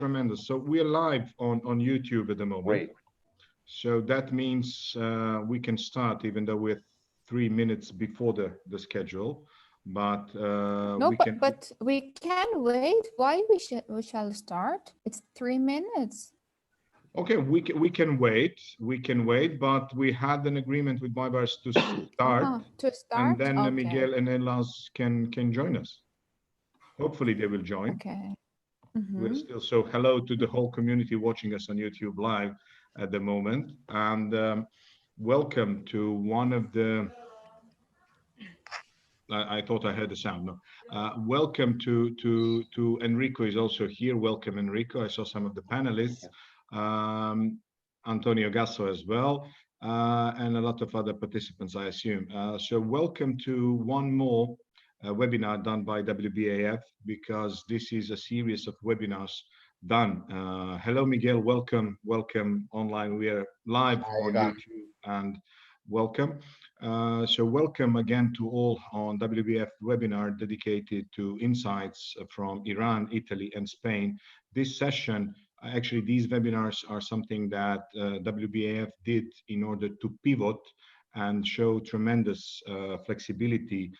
Tremendous. So we're live on YouTube at the moment. Great. So that means we can start, even though we're 3 minutes before the schedule. But no, but we can wait. Why we shall start? It's 3 minutes. Okay, we can wait. We can wait, but we had an agreement with Bybars to start. To start, and then okay. Miguel and Elas can join us. Hopefully they will join. Okay. We're still so hello to the whole community watching us on YouTube live at the moment, and welcome to one of the. I thought I heard the sound. No, welcome to Enrico is also here. Welcome Enrico. I saw some of the panelists, Antonio Gasso as well, and a lot of other participants, I assume. So welcome to one more webinar done by WBAF, because this is a series of webinars done. Hello, Miguel. Welcome online. We are live on YouTube, and welcome. So welcome again to all on WBAF webinar dedicated to insights from Iran, Italy, and Spain. This session, actually, these webinars are something that WBAF did in order to pivot and show tremendous flexibility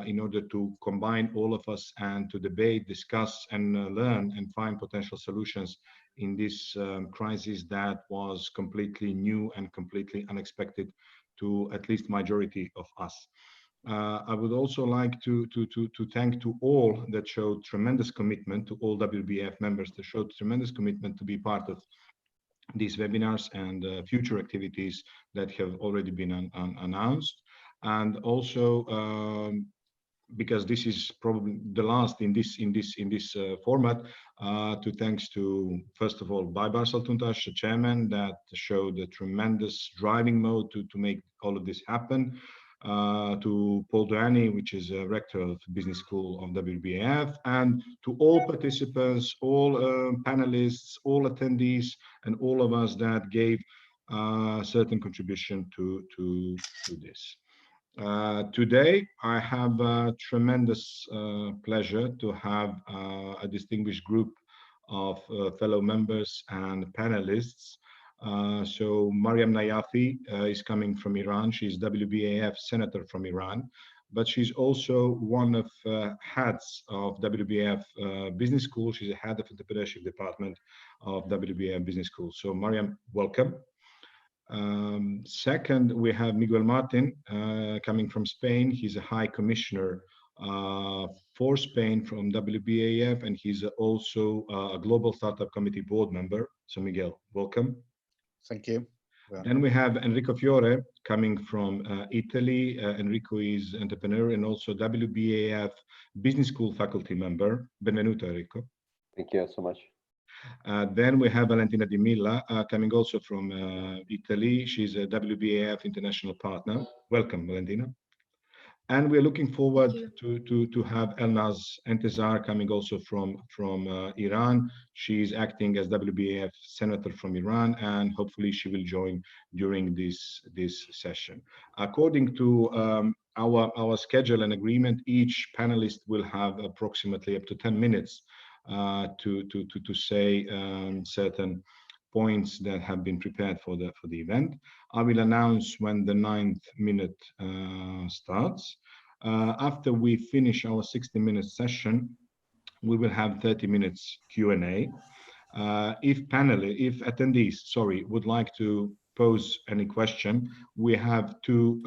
in order to combine all of us and to debate, discuss, and learn and find potential solutions in this crisis that was completely new and completely unexpected to at least majority of us. I would also like to thank to all that showed tremendous commitment, to all WBAF members that showed tremendous commitment to be part of these webinars and future activities that have already been announced. And also because this is probably the last in this format, to thanks to, first of all, Baybars Altuntaş, the chairman, that showed a tremendous driving mode to make all of this happen, to Paul Duany, which is a rector of business school of WBAF, and to all participants, all panelists, all attendees, and all of us that gave certain contribution to this. Today, I have a tremendous pleasure to have a distinguished group of fellow members and panelists. So Mariam Nayafi is coming from Iran. She's WBAF senator from Iran, but she's also one of heads of WBAF Business School. She's a head of entrepreneurship department of WBAF Business School. So Mariam, welcome. Second, we have Miguel Martin coming from Spain. He's a high commissioner for Spain from WBAF, and he's also a global startup committee board member. So Miguel, welcome. Thank you. Yeah. Then we have Enrico Fiore coming from Italy. Enrico is entrepreneur and also WBAF Business School faculty member. Benvenuto, Enrico. Thank you so much. Then we have Valentina Di Milla coming also from Italy. She's a WBAF international partner. Welcome, Valentina. And we're looking forward to have Elnaz Entezar coming also from Iran. She's acting as WBAF senator from Iran, and hopefully she will join during this session. According to our schedule and agreement, each panelist will have approximately up to 10 minutes to say certain points that have been prepared for the event. I will announce when the 9th minute starts. After we finish our 60-minute session, we will have 30 minutes Q&A. If attendees, sorry, would like to pose any question, we have two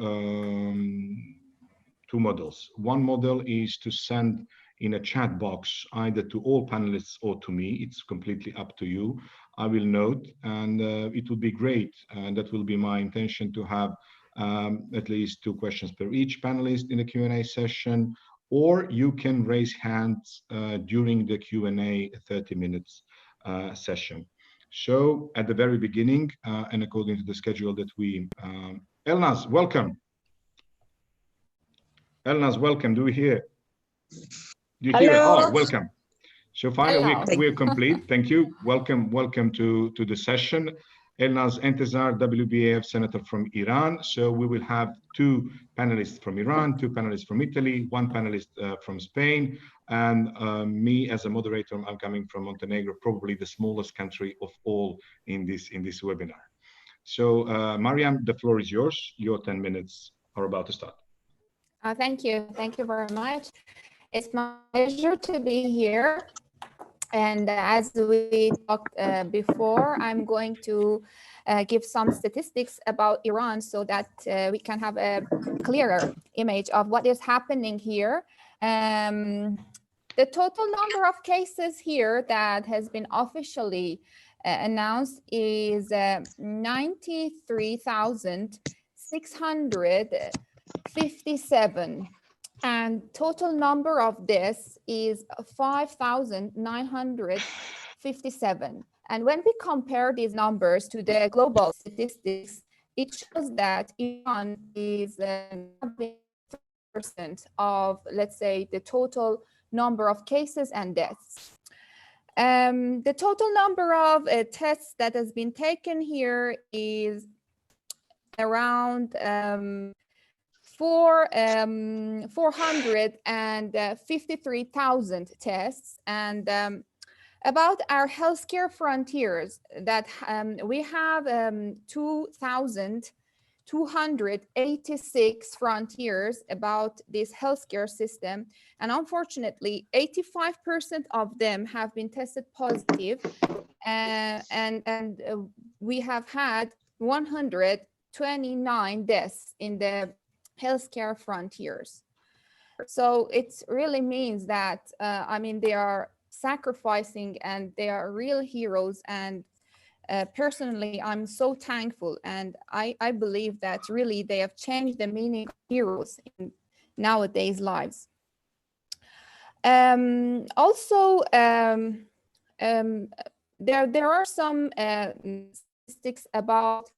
models. One model is to send in a chat box, either to all panelists or to me. It's completely up to you. I will note, and it would be great, and that will be my intention, to have at least 2 questions per each panelist in the Q&A session, or you can raise hands during the Q&A 30 minutes session. So at the very beginning, and according to the schedule that we, Elnaz, welcome. Elnaz, welcome. Do we hear? Do you hear? Oh, welcome. So finally, we're complete. Thank you. Welcome to the session. Elnaz Entezar, WBAF Senator from Iran. So we will have two panelists from Iran, two panelists from Italy, one panelist from Spain, and me as a moderator. I'm coming from Montenegro, probably the smallest country of all in this webinar. So Mariam, the floor is yours. Your 10 minutes are about to start. Thank you. Thank you very much. It's my pleasure to be here. And as we talked before, I'm going to give some statistics about Iran so that we can have a clearer image of what is happening here. The total number of cases here that has been officially announced is 93,657. And total number of deaths is 5,957. And when we compare these numbers to the global statistics, it shows that Iran is 30% of, let's say, the total number of cases and deaths. The total number of tests that has been taken here is around 453,000 tests. And about our healthcare frontiers, that we have 2,286 frontiers about this healthcare system. And unfortunately, 85% of them have been tested positive. And we have had 129 deaths in the healthcare frontiers. So it really means that, I mean, they are sacrificing and they are real heroes. And personally, I'm so thankful. And I believe that really they have changed the meaning of heroes in nowadays lives. Also, there are some statistics about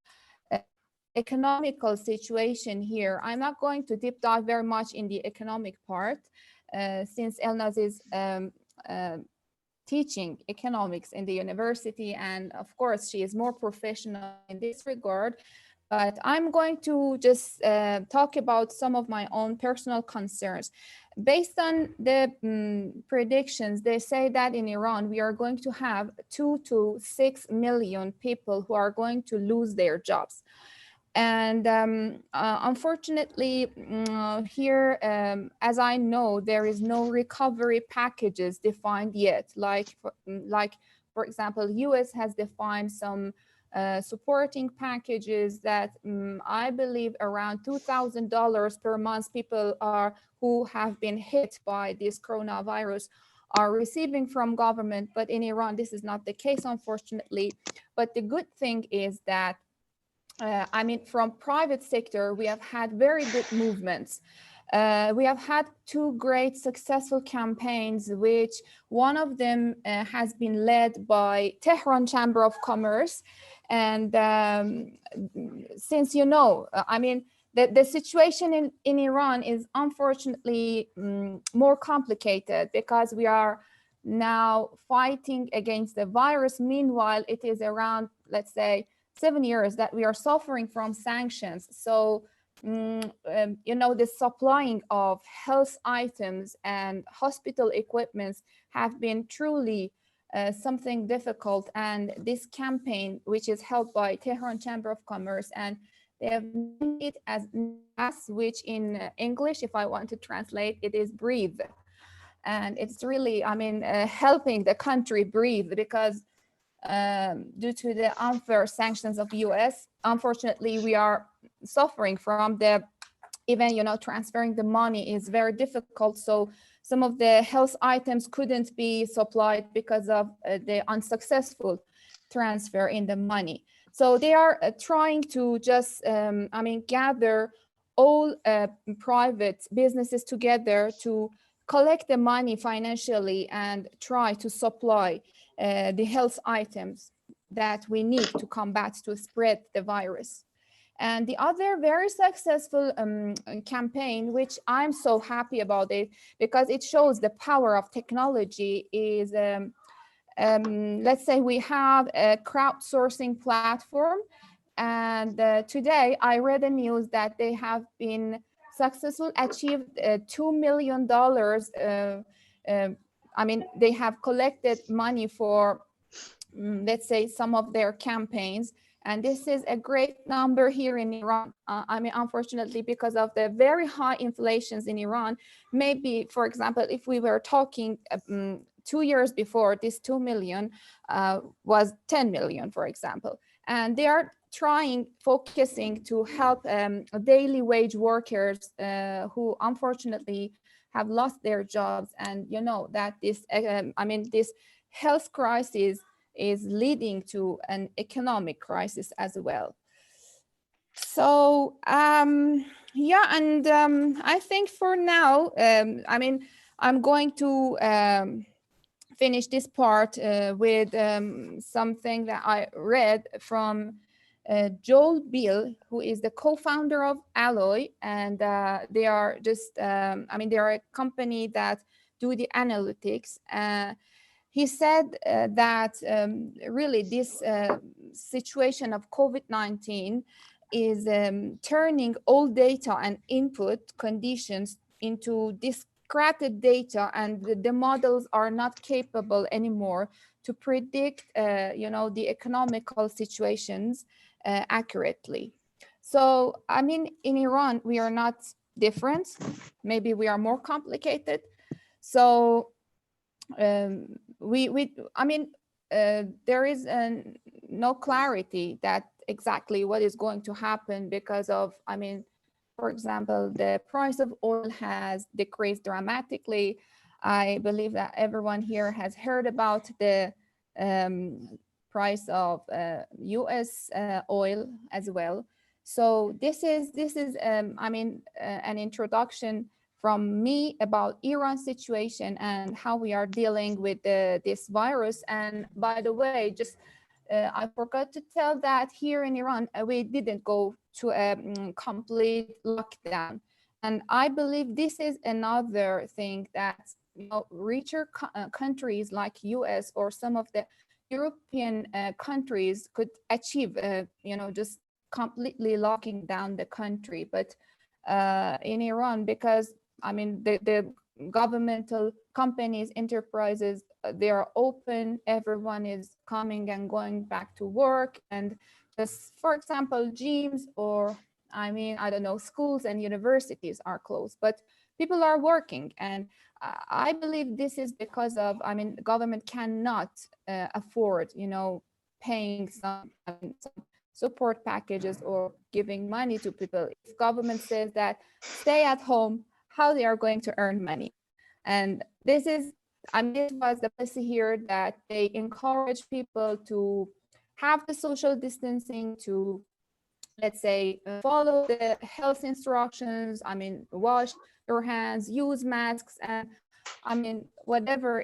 economical situation here. I'm not going to deep dive very much in the economic part since Elnaz is teaching economics in the university, and of course she is more professional in this regard. But I'm going to just talk about some of my own personal concerns. Based on the predictions, they say that in Iran, we are going to have 2 to 6 million people who are going to lose their jobs. And unfortunately, here, as I know, there is no recovery packages defined yet. Like for example, US has defined some supporting packages that I believe around $2,000 per month people who have been hit by this coronavirus are receiving from government. But in Iran, this is not the case, unfortunately. But the good thing is that I mean, from private sector, we have had very good movements. We have had 2 great successful campaigns, which one of them has been led by Tehran Chamber of Commerce. And since you know, I mean, the situation in Iran is unfortunately more complicated because we are now fighting against the virus. Meanwhile, it is around, let's say, 7 years that we are suffering from sanctions. So, you know, the supplying of health items and hospital equipments have been truly something difficult. And this campaign, which is held by Tehran Chamber of Commerce, and they have named it as NAS, which in English, if I want to translate, it is breathe. And it's really, I mean, helping the country breathe because due to the unfair sanctions of the US, unfortunately, we are suffering from even, you know, transferring the money is very difficult. So some of the health items couldn't be supplied because of the unsuccessful transfer in the money. So they are trying to just, I mean, gather all private businesses together to collect the money financially and try to supply the health items that we need to combat, to spread the virus. And the other very successful campaign, which I'm so happy about it because it shows the power of technology, is let's say we have a crowdsourcing platform, and today I read the news that they have been successful, achieved $2 million. I mean, they have collected money for, let's say, some of their campaigns. And this is a great number here in Iran. I mean, unfortunately, because of the very high inflations in Iran, maybe, for example, if we were talking 2 years before, this 2 million was 10 million, for example. And they are focusing to help daily wage workers who unfortunately have lost their jobs. And you know that this, this health crisis is leading to an economic crisis as well. So yeah, and I think for now, I'm going to finish this part with something that I read from Joel Bill, who is the co-founder of Alloy, and they are just, they are a company that do the analytics. He said that really this situation of COVID-19 is turning all data and input conditions into discrete data, and the models are not capable anymore to predict, the economical situations accurately. So, I mean, in Iran, we are not different. Maybe we are more complicated. So, there is no clarity that exactly what is going to happen because of, for example, the price of oil has decreased dramatically. I believe that everyone here has heard about the price of US oil as well. So this is an introduction from me about Iran's situation and how we are dealing with this virus. And by the way, just I forgot to tell that here in Iran, we didn't go to a complete lockdown. And I believe this is another thing that richer countries like US or some of the European countries could achieve, just completely locking down the country. But in Iran, because the governmental companies, enterprises, they are open, everyone is coming and going back to work, and just, for example, gyms or I don't know, schools and universities are closed, but people are working. And I believe this is because of, the government cannot afford, paying some support packages or giving money to people. If government says that stay at home, how they are going to earn money? And this is, this was the policy here, that they encourage people to have the social distancing, to, let's say, follow the health instructions, wash your hands, use masks, and whatever.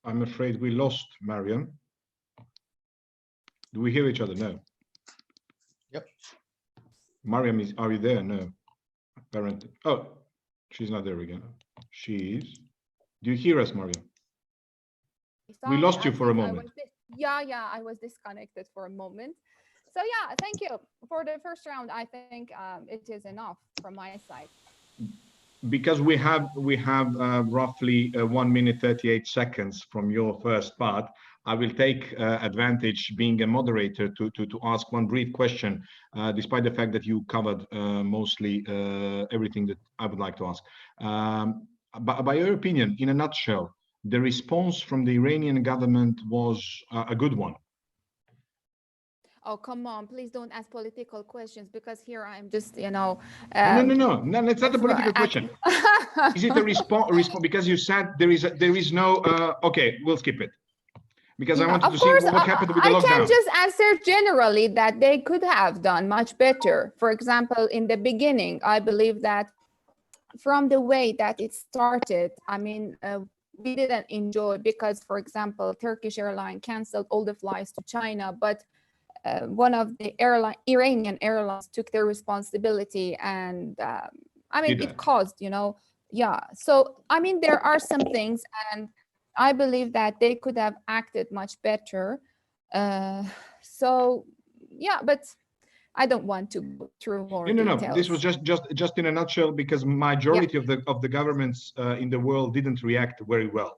I'm afraid we lost Mariam. Do we hear each other? No. Yep. Mariam, are you there? No. Apparently. Oh, she's not there again. She's. Do you hear us, Mariam? We lost you for a moment. I was disconnected for a moment. So yeah, thank you for the first round. I think it is enough from my side. Because we have roughly 1 minute 38 seconds from your first part, I will take advantage, being a moderator, to ask one brief question, despite the fact that you covered mostly everything that I would like to ask. By your opinion, in a nutshell, the response from the Iranian government was a good one. Oh, come on, please don't ask political questions, because here I'm just, No, it's not a political question. Is it a response? Because you said there is no, okay, we'll skip it. Because I wanted to see what happened with the lockdown. I can just answer generally that they could have done much better. For example, in the beginning, I believe that from the way that it started, we didn't enjoy, because, for example, Turkish airline canceled all the flights to China, but one of the Iranian airlines took their responsibility, and it caused, Yeah, so I mean, there are some things, and I believe that they could have acted much better. So yeah, but I don't want to go through more No. This was details. just in a nutshell, because Yeah, majority of the governments in the world didn't react very well.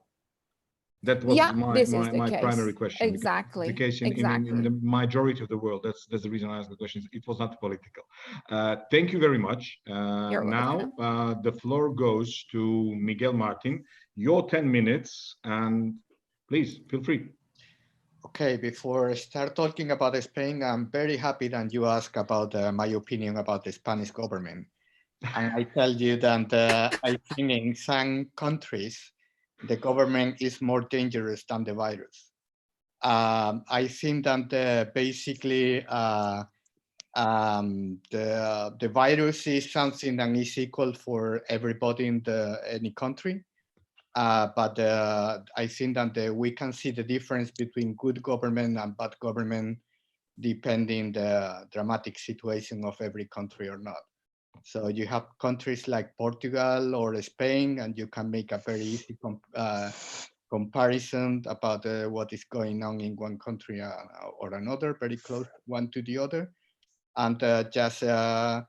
That was yeah, this is the my primary case. question, because the Exactly, case in the exactly. majority of the world. That's the reason I asked the questions. It was not political. Thank you very much. You're Now welcome. the floor goes to Miguel Martin. Your 10 minutes, and please feel free. Okay, before I start talking about Spain, I'm very happy that you asked about my opinion about the Spanish government. And I tell you that I think in some countries, the government is more dangerous than the virus. I think that basically the virus is something that is equal for everybody in any country. But I think that we can see the difference between good government and bad government depending the dramatic situation of every country or not. So you have countries like Portugal or Spain, and you can make a very easy comparison about what is going on in one country or another, very close one to the other. And just how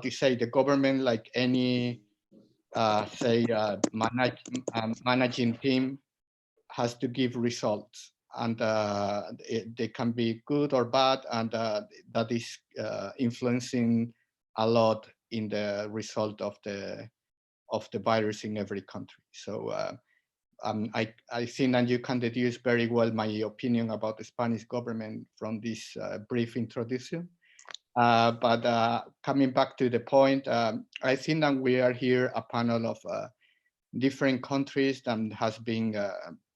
to say, the government, like any managing team, has to give results, and they can be good or bad, and that is influencing a lot in the result of the virus in every country. So I think that you can deduce very well my opinion about the Spanish government from this brief introduction. But coming back to the point, I think that we are here a panel of different countries that has been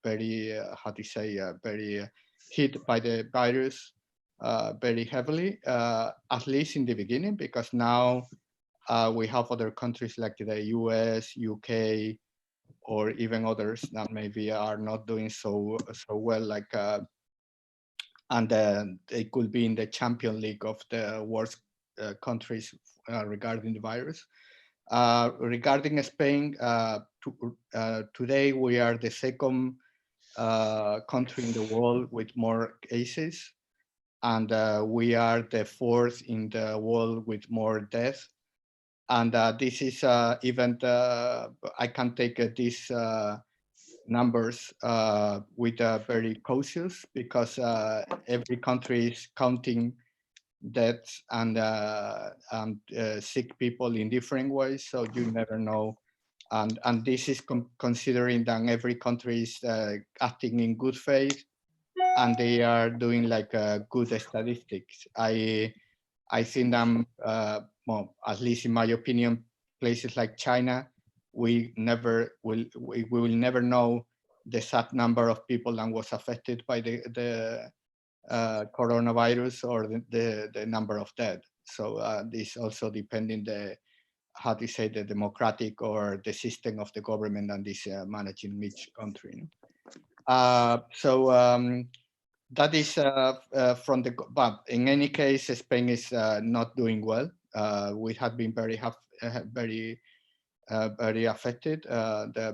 very, very hit by the virus very heavily, at least in the beginning, because now we have other countries like the US, UK, or even others that maybe are not doing so well, like and they could be in the champion league of the worst countries regarding the virus. Regarding Spain, today we are the second country in the world with more cases, and we are the fourth in the world with more deaths. And this is even I can take these numbers with very cautious, because every country is counting deaths and sick people in different ways, so you never know. And this is considering that every country is acting in good faith, and they are doing like good statistics. I think that, well, at least in my opinion, places like China, we will never know the exact number of people that was affected by the coronavirus, or the number of dead. So this also depending the, how to say, the democratic or the system of the government and this managing each country. That is from the, but in any case, Spain is not doing well. We have been very affected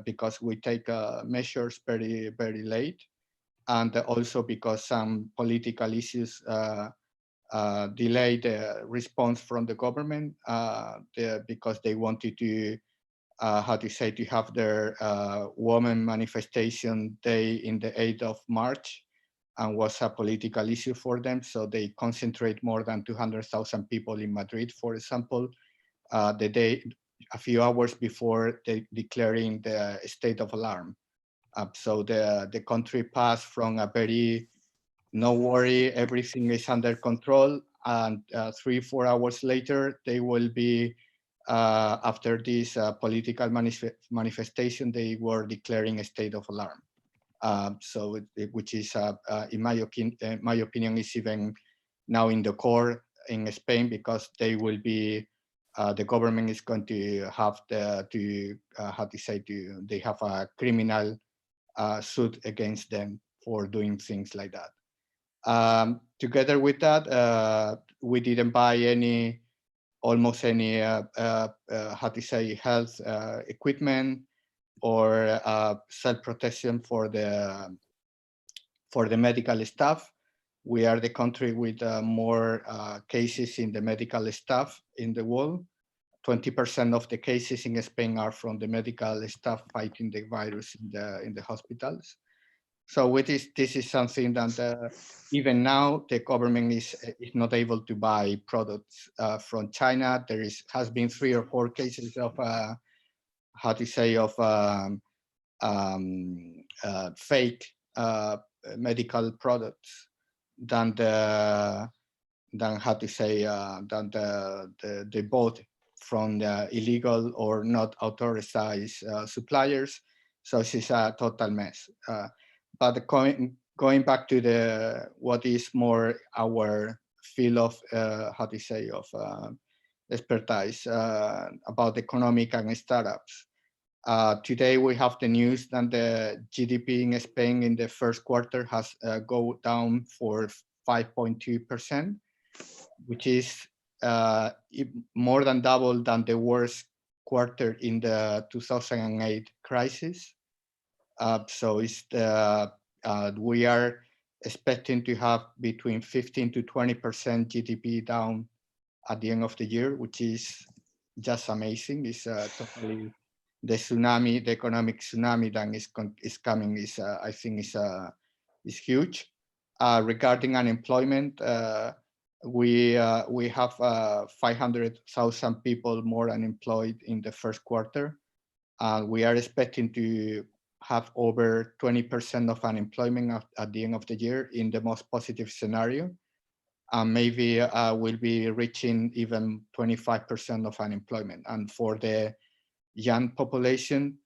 because we take measures very late, and also because some political issues delayed the response from the government because they wanted to, how to say, to have their women manifestation day in the 8th of March, and was a political issue for them. So they concentrate more than 200,000 people in Madrid, for example, the day, a few hours before declaring the state of alarm. So the country passed from a very, no worry, everything is under control, and 3-4 hours later, they will be, after this political manifestation, they were declaring a state of alarm. So which is, in my opinion, is even now in the core in Spain, because they will be, the government is going to have how to say, they have a criminal suit against them for doing things like that. Together with that, we didn't buy any almost any how to say health equipment or self-protection for the medical staff. We are the country with more cases in the medical staff in the world. 20% of the cases in Spain are from the medical staff fighting the virus in the hospitals. So with this is something that even now the government is not able to buy products from China. There has been 3 or 4 cases of how to say of fake medical products than how to say than they bought from the illegal or not authorized suppliers. So it's a total mess. But going back to what is more our field of how to say of expertise about economic and startups. Today we have the news that the GDP in Spain in the first quarter has go down for 5.2%, which is more than double than the worst quarter in the 2008 crisis. So it's we are expecting to have between 15 to 20% GDP down at the end of the year, which is just amazing. It's totally the tsunami, the economic tsunami that is coming is I think is huge. Regarding unemployment, we have 500,000 people more unemployed in the first quarter. We are expecting to have over 20% of unemployment at the end of the year in the most positive scenario. Maybe we'll be reaching even 25% of unemployment. And for the young population,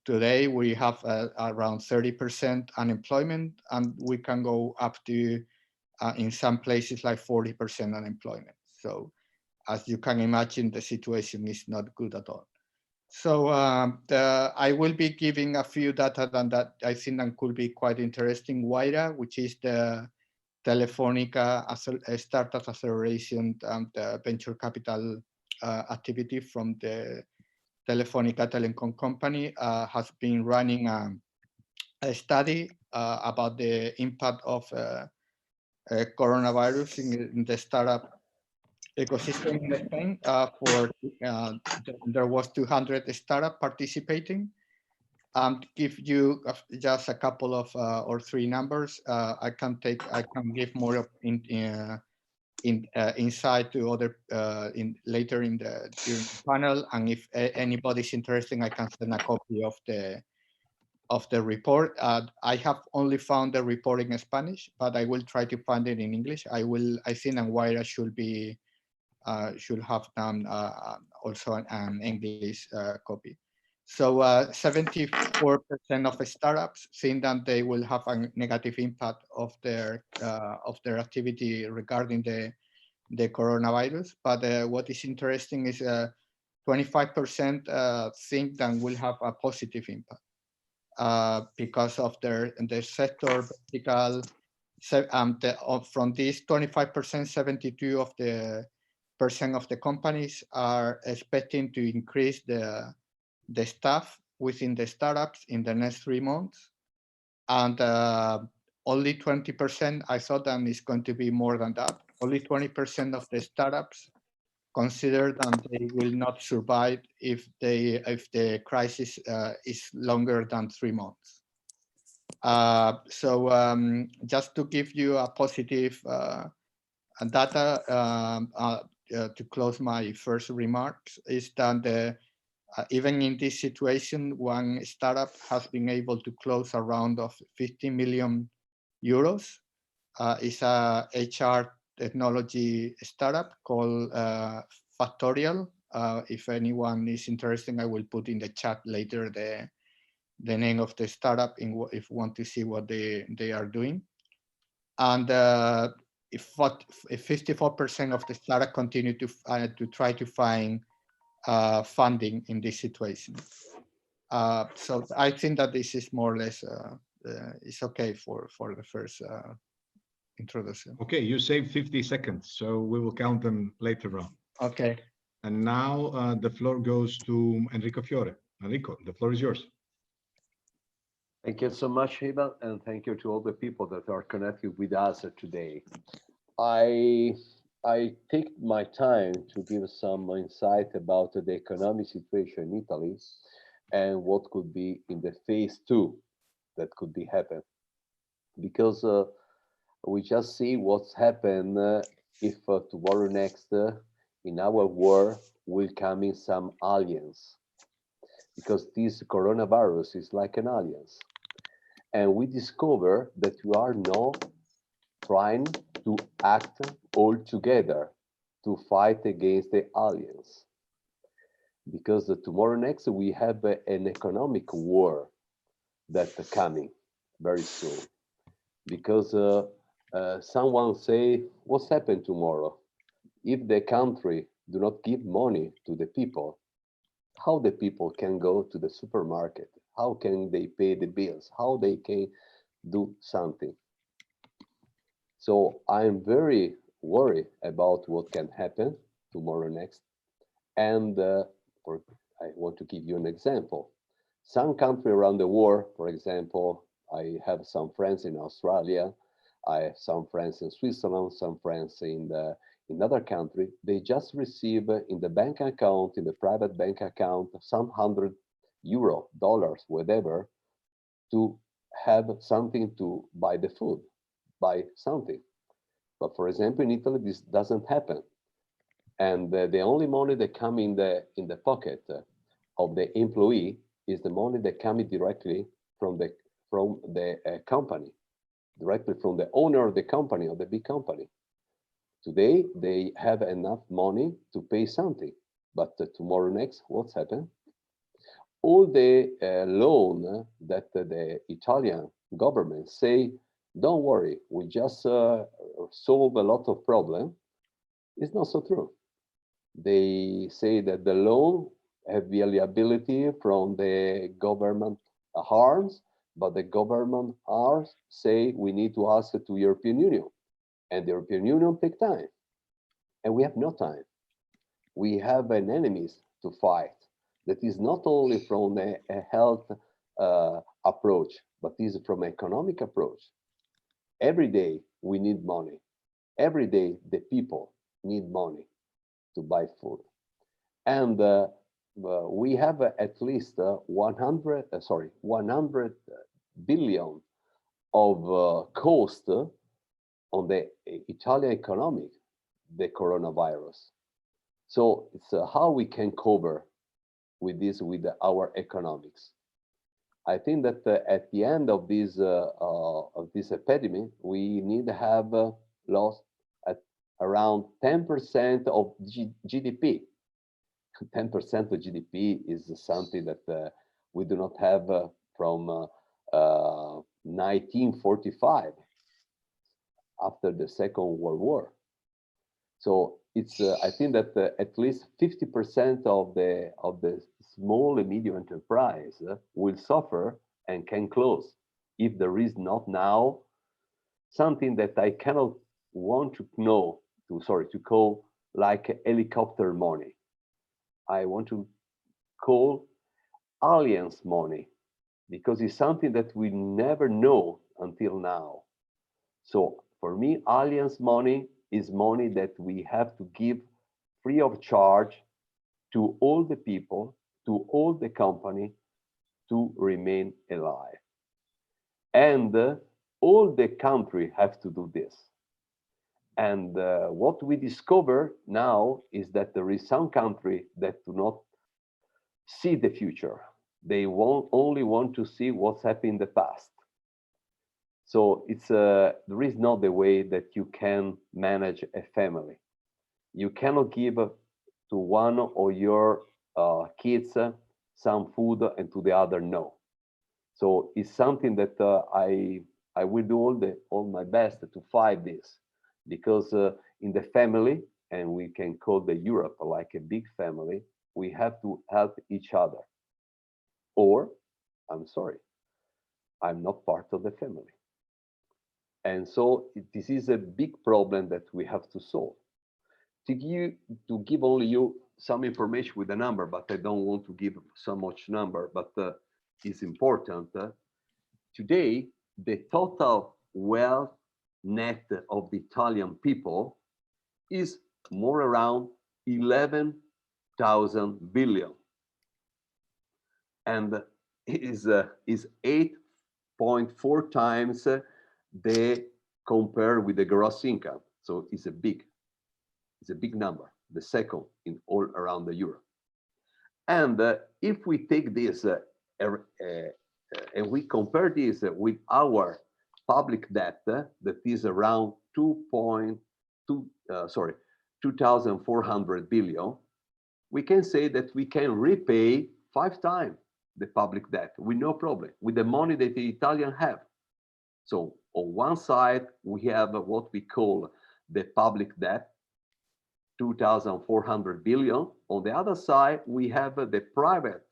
today we have around 30% unemployment, and we can go up to, in some places, like 40% unemployment. So as you can imagine, the situation is not good at all. So I will be giving a few data that I think that could be quite interesting. WIRA, which is the Telefónica Startup Acceleration and the venture capital activity from the Telefónica Telecom company, has been running a study about the impact of coronavirus in the startup ecosystem in Spain. There was 200 startups participating. Give you just a couple of or 3 numbers. I can give more insight to other later during the panel. And if anybody's interested, I can send a copy of the report. I have only found the report in Spanish, but I will try to find it in English. I think Anguira should have done also an English copy. So 74% of startups think that they will have a negative impact of their activity regarding the coronavirus. But what is interesting is 25% think that will have a positive impact because of their sector vertical. From these 25%, 72 of the companies are expecting to increase the staff within the startups in the next 3 months, and only 20%, I thought that it's going to be more than that. Only 20% of the startups consider that they will not survive if the crisis is longer than 3 months. So just to give you a positive data to close my first remarks is that even in this situation, one startup has been able to close a round of 50 million euros. It's a HR technology startup called Factorial. If anyone is interested, I will put in the chat later the name of the startup if you want to see what they are doing. And if 54% of the startup continue to try to find funding in this situation. So I think that this is more or less it's okay for the first introduction. Okay, you saved 50 seconds, so we will count them later on. Okay. And now the floor goes to Enrico Fiore. Enrico, the floor is yours. Thank you so much, Hiba, and thank you to all the people that are connected with us today. I take my time to give some insight about the economic situation in Italy and what could be in the phase two that could be happen. Because we just see what's happened if tomorrow next in our war will come in some aliens. Because this coronavirus is like an aliens. And we discover that we are not trying to act all together to fight against the aliens. Because tomorrow next we have an economic war that's coming very soon. Because someone say, what's happened tomorrow? If the country do not give money to the people, how the people can go to the supermarket? How can they pay the bills? How they can do something? So I'm very worried about what can happen tomorrow next. And I want to give you an example. Some country around the world, for example, I have some friends in Australia, I have some friends in Switzerland, some friends in other country. They just receive in the bank account, in the private bank account, some €100, dollars, whatever, to have something to buy the food, buy something. But for example, in Italy, this doesn't happen. And the only money that come in the pocket of the employee is the money that comes directly from the company, directly from the owner of the company, of the big company. Today, they have enough money to pay something, but tomorrow next, what's happened? All the loan that the Italian government say, don't worry, we just solve a lot of problem. It's not so true. They say that the loan have availability from the government arms, but the government arms say we need to ask to European Union, and the European Union take time, and we have no time. We have an enemies to fight that is not only from a health approach, but is from economic approach. Every day we need money. Every day the people need money to buy food. And we have at least 100 billion of cost on the Italian economy, the coronavirus. So it's how we can cover with this, with our economics. I think that at the end of this epidemic, we need to have lost at around 10% of GDP. 10% of GDP is something that we do not have from 1945, after the Second World War. So it's I think that at least 50% of the small and medium enterprise will suffer and can close if there is not now something that I cannot want to know to call like helicopter money. I want to call alliance money, because it's something that we never know until now. So for me, alliance money is money that we have to give free of charge to all the people, to all the company, to remain alive. And all the country have to do this. And what we discover now is that there is some country that do not see the future. They only want to see what's happened in the past. So it's there is not the way that you can manage a family. You cannot give to one of your kids some food and to the other no. So it's something that I will do all my best to fight this, because in the family, and we can call the Europe like a big family, we have to help each other. Or, I'm sorry, I'm not part of the family. And so this is a big problem that we have to solve. to give only you some information with a number, but I don't want to give so much number, but it's important. Today, the total wealth net of the Italian people is more around 11,000 billion, and is 8.4 times the compared with the gross income. So it's a big number, the second in all around the Europe. And if we take this and we compare this with our public debt, that is around 2,400 billion, we can say that we can repay 5 times the public debt with no problem, with the money that the Italians have. So on one side, we have what we call the public debt, 2,400 billion. On the other side, we have the private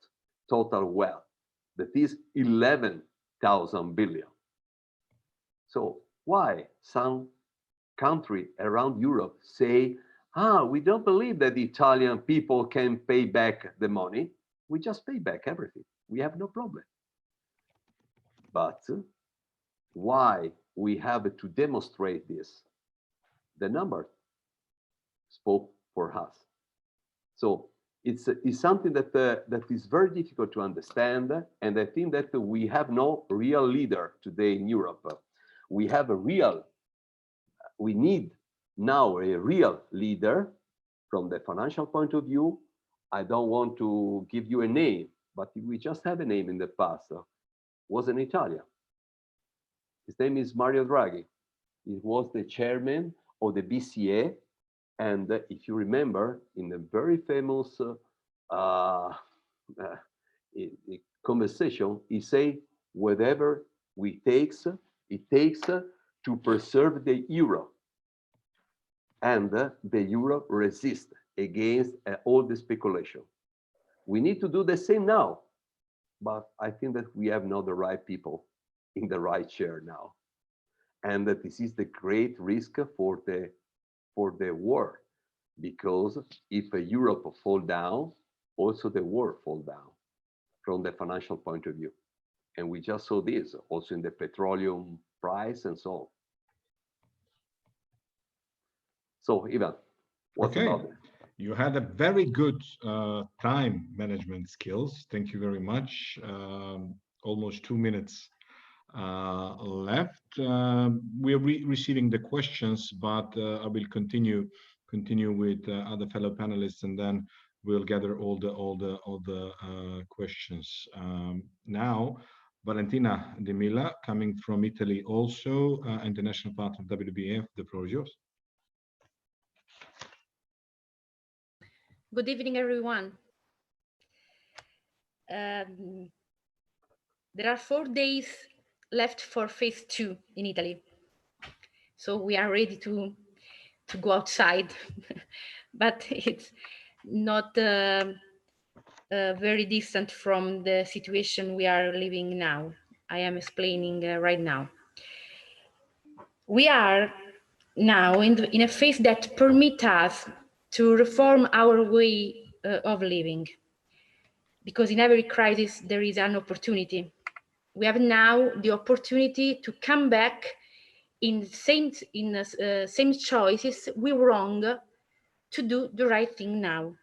total wealth, that is 11,000 billion. So why some country around Europe say, we don't believe that the Italian people can pay back the money. We just pay back everything. We have no problem. But why we have to demonstrate this? The number spoke for us. So it's something that that is very difficult to understand, and I think that we have no real leader today in Europe. We need now a real leader from the financial point of view. I don't want to give you a name, but we just have a name in the past. Was an Italian. His name is Mario Draghi. He was the chairman of the BCE. And if you remember, in a very famous conversation, he said, whatever it takes to preserve the euro. And the euro resists against all the speculation. We need to do the same now. But I think that we have not the right people in the right chair now. And that this is the great risk for the war, because if Europe fall down, also the world fall down from the financial point of view. And we just saw this also in the petroleum price and so on. So Ivan, what about that? You had a very good time management skills. Thank you very much. Almost 2 minutes left. We are receiving the questions, but I will continue with other fellow panelists, and then we'll gather all the questions. Now, Valentina De Milla, coming from Italy, also international partner of WBAF. The floor is yours. Good evening, everyone. There are 4 days left for phase 2 in Italy. So we are ready to go outside, but it's not very distant from the situation we are living now. I am explaining right now. We are now in a phase that permits us to reform our way of living, because in every crisis there is an opportunity. We have now the opportunity to come back in same choices we were wrong, to do the right thing now.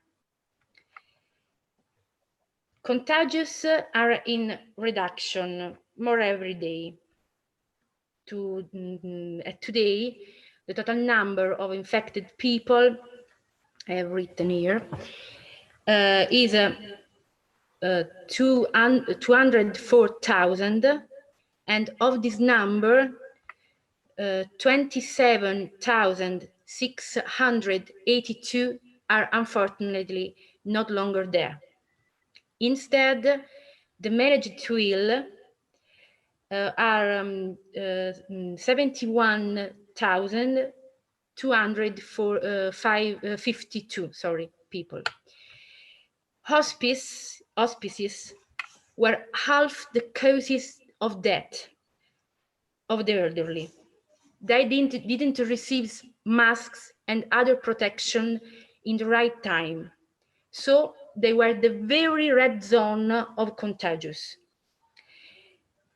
Contagions are in reduction more every day. Today, the total number of infected people, I have written here, is 204,000, and of this number, 27,682 are unfortunately not longer there. Instead, the managed will are 71,252 people. Hospices were half the causes of death of the elderly. they didn't receive masks and other protection in the right time. So they were the very red zone of contagious.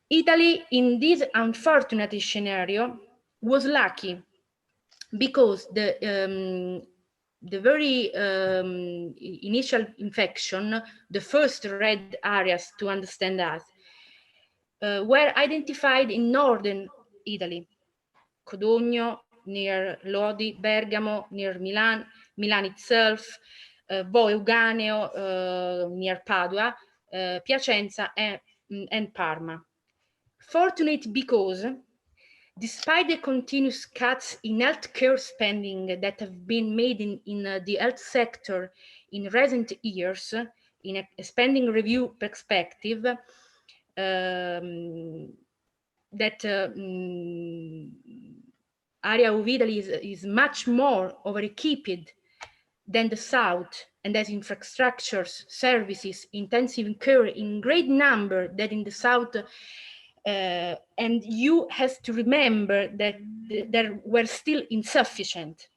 Italy, in this unfortunate scenario, was lucky because the very initial infection, the first red areas to understand us, were identified in northern Italy, Codogno, near Lodi, Bergamo, near Milan, Milan itself, Euganeo, near Padua, Piacenza, and Parma. Fortunate because, despite the continuous cuts in healthcare spending that have been made in the health sector in recent years, in a spending review perspective, that area of Italy is much more over-equipped than the south, and has infrastructures, services, intensive care in great number than in the south. And you have to remember that there were still insufficient.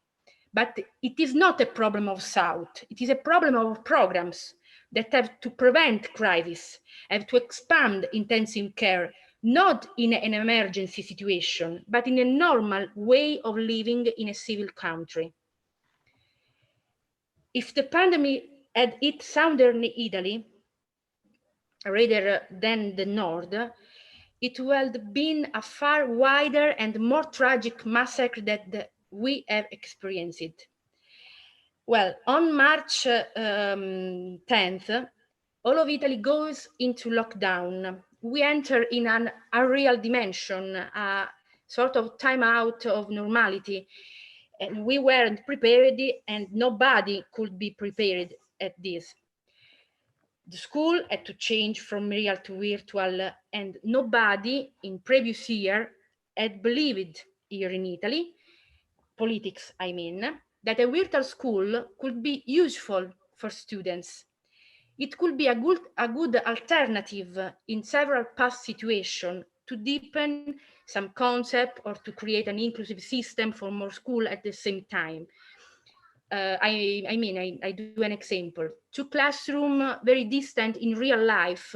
But it is not a problem of South. It is a problem of programs that have to prevent crisis, have to expand intensive care, not in an emergency situation, but in a normal way of living in a civil country. If the pandemic had hit southern Italy, rather than the north, it would have been a far wider and more tragic massacre that we have experienced. Well, on March 10th, all of Italy goes into lockdown. We enter in an unreal dimension, a sort of timeout of normality. And we weren't prepared, and nobody could be prepared at this. The school had to change from real to virtual, and nobody in previous year had believed here in Italy, politics I mean, that a virtual school could be useful for students. It could be a good alternative in several past situations to deepen some concept or to create an inclusive system for more school at the same time. I do an example. Two classrooms very distant in real life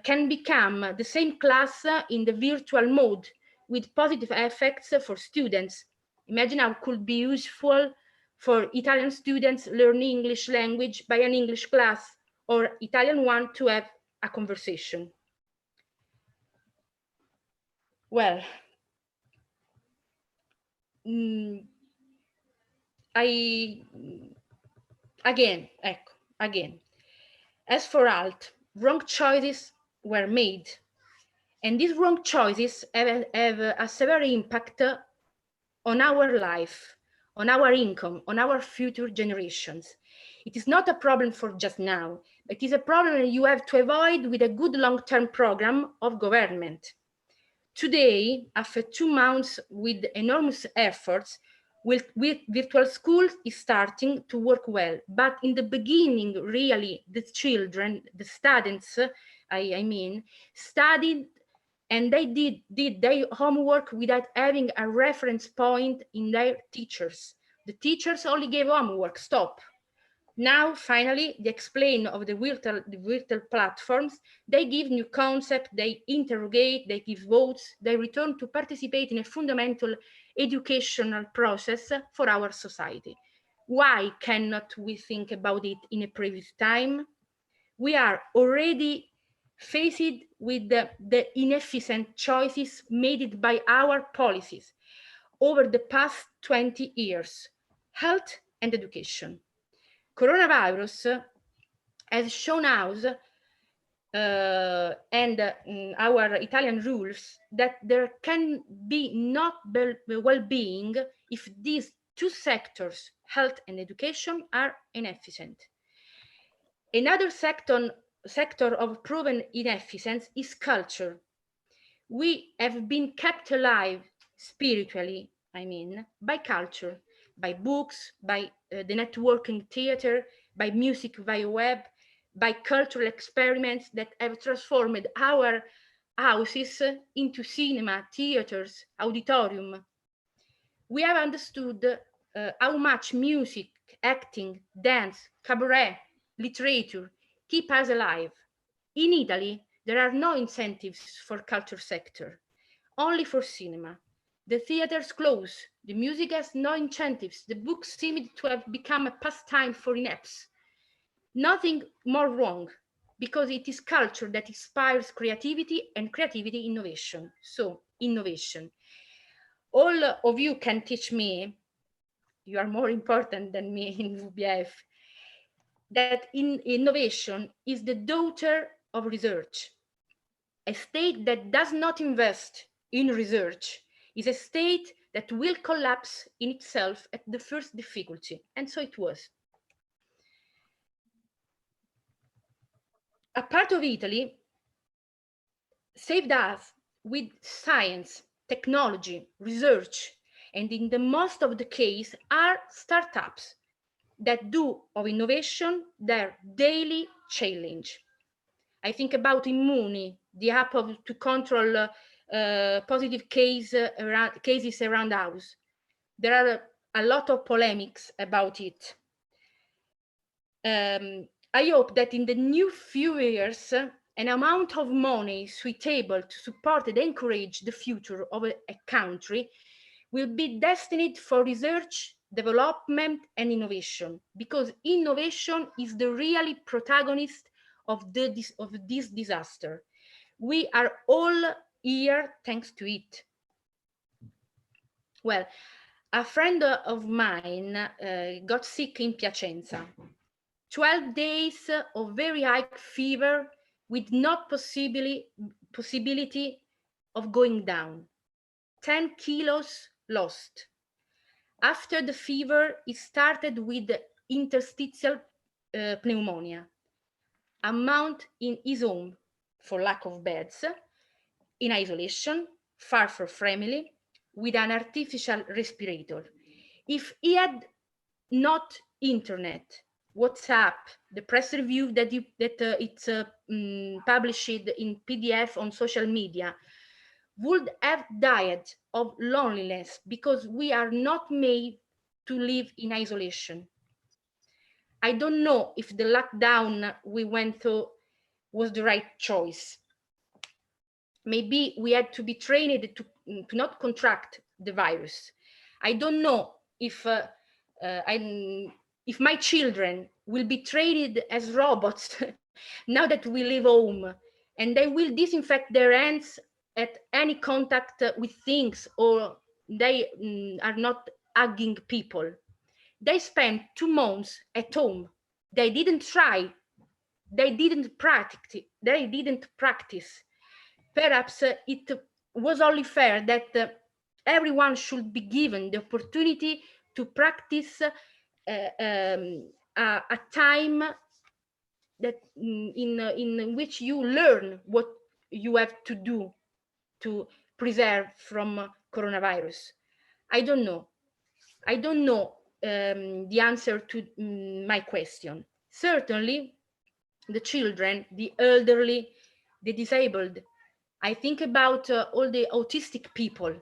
can become the same class in the virtual mode with positive effects for students. Imagine how it could be useful for Italian students learning English language by an English class, or Italian one to have a conversation. Well, again, as for alt, wrong choices were made, and these wrong choices have a severe impact on our life, on our income, on our future generations. It is not a problem for just now, but it is a problem you have to avoid with a good long-term program of government. Today, after 2 months with enormous efforts, with virtual school is starting to work well. But in the beginning, really, the children, the students, studied, and they did their homework without having a reference point in their teachers. The teachers only gave homework, stop. Now, finally, they explain of the virtual platforms, they give new concepts, they interrogate, they give votes, they return to participate in a fundamental educational process for our society. Why cannot we think about it in a previous time? We are already faced with the inefficient choices made by our policies over the past 20 years, health and education. Coronavirus has shown us and our Italian rules that there can be not well-being if these two sectors, health and education, are inefficient. Another sector of proven inefficiency is culture. We have been kept alive spiritually, by culture, by books, by the networking theater, by music via web, by cultural experiments that have transformed our houses into cinema, theaters, auditorium, we have understood how much music, acting, dance, cabaret, literature keep us alive. In Italy, there are no incentives for culture sector, only for cinema. The theaters close, the music has no incentives, the books seem to have become a pastime for inepts. Nothing more wrong, because it is culture that inspires creativity and creativity innovation. So, innovation. All of you can teach me, you are more important than me in WBAF, that innovation is the daughter of research. A state that does not invest in research is a state that will collapse in itself at the first difficulty. And so it was. A part of Italy saved us with science, technology, research, and in the most of the case are startups that do of innovation their daily challenge. I think about Immuni, the app to control positive cases around house. There are a lot of polemics about it. I hope that in the new few years, an amount of money suitable to support and encourage the future of a country will be destined for research, development, and innovation, because innovation is the really protagonist of this disaster. We are all here thanks to it. Well, a friend of mine got sick in Piacenza. 12 days of very high fever with no possibility of going down. 10 kilos lost. After the fever, it started with interstitial pneumonia. A month in his home for lack of beds, in isolation, far from family, with an artificial respirator. If he had not internet, WhatsApp, the press review that it's published in PDF on social media, would have died of loneliness, because we are not made to live in isolation. I don't know if the lockdown we went through was the right choice. Maybe we had to be trained to not contract the virus. I don't know if my children will be trained as robots now that we leave home, and they will disinfect their hands at any contact with things, or they are not hugging people. They spent 2 months at home. They didn't try. They didn't practice. Perhaps it was only fair that everyone should be given the opportunity to practice a time that in which you learn what you have to do to preserve from coronavirus. I don't know the answer to my question. Certainly, the children, the elderly, the disabled. I think about all the autistic people,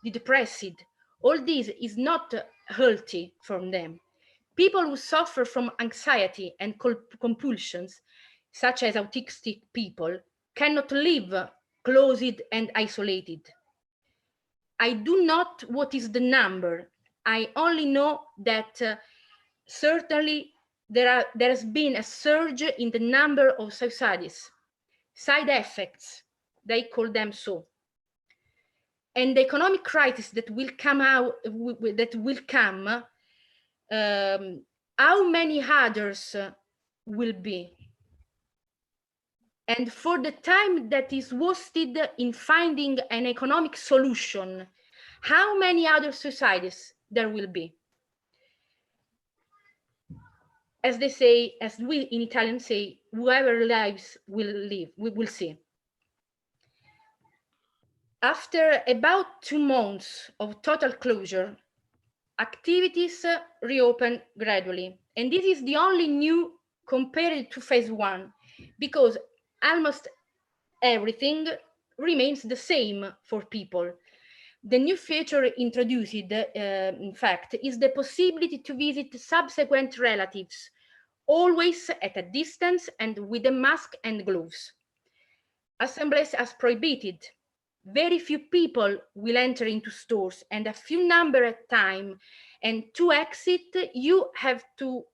the depressed. All this is not healthy for them. People who suffer from anxiety and compulsions, such as autistic people, cannot live closed and isolated. I do not know what is the number. I only know that certainly there has been a surge in the number of suicides, side effects, they call them so. And the economic crisis that will come how many others will be? And for the time that is wasted in finding an economic solution, how many other suicides there will be? As they say, as we in Italian say, whoever lives will live, we will see. After about 2 months of total closure, activities reopen gradually. And this is the only new compared to phase 1, because almost everything remains the same for people. The new feature introduced, in fact, is the possibility to visit subsequent relatives, always at a distance and with a mask and gloves. Assemblies are prohibited. Very few people will enter into stores, and a few number at a time. And to exit, you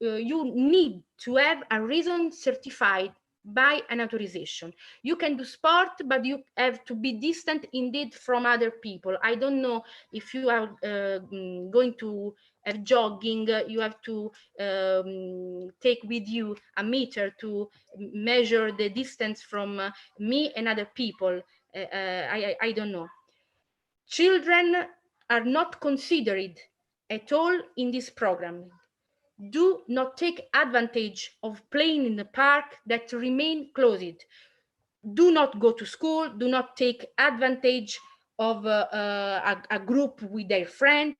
need to have a reason certified by an authorization. You can do sport, but you have to be distant indeed from other people. I don't know if you are going to have jogging, you have to take with you a meter to measure the distance from me and other people. I don't know. Children are not considered at all in this program. Do not take advantage of playing in the park that remain closed. Do not go to school. Do not take advantage of a group with their friend.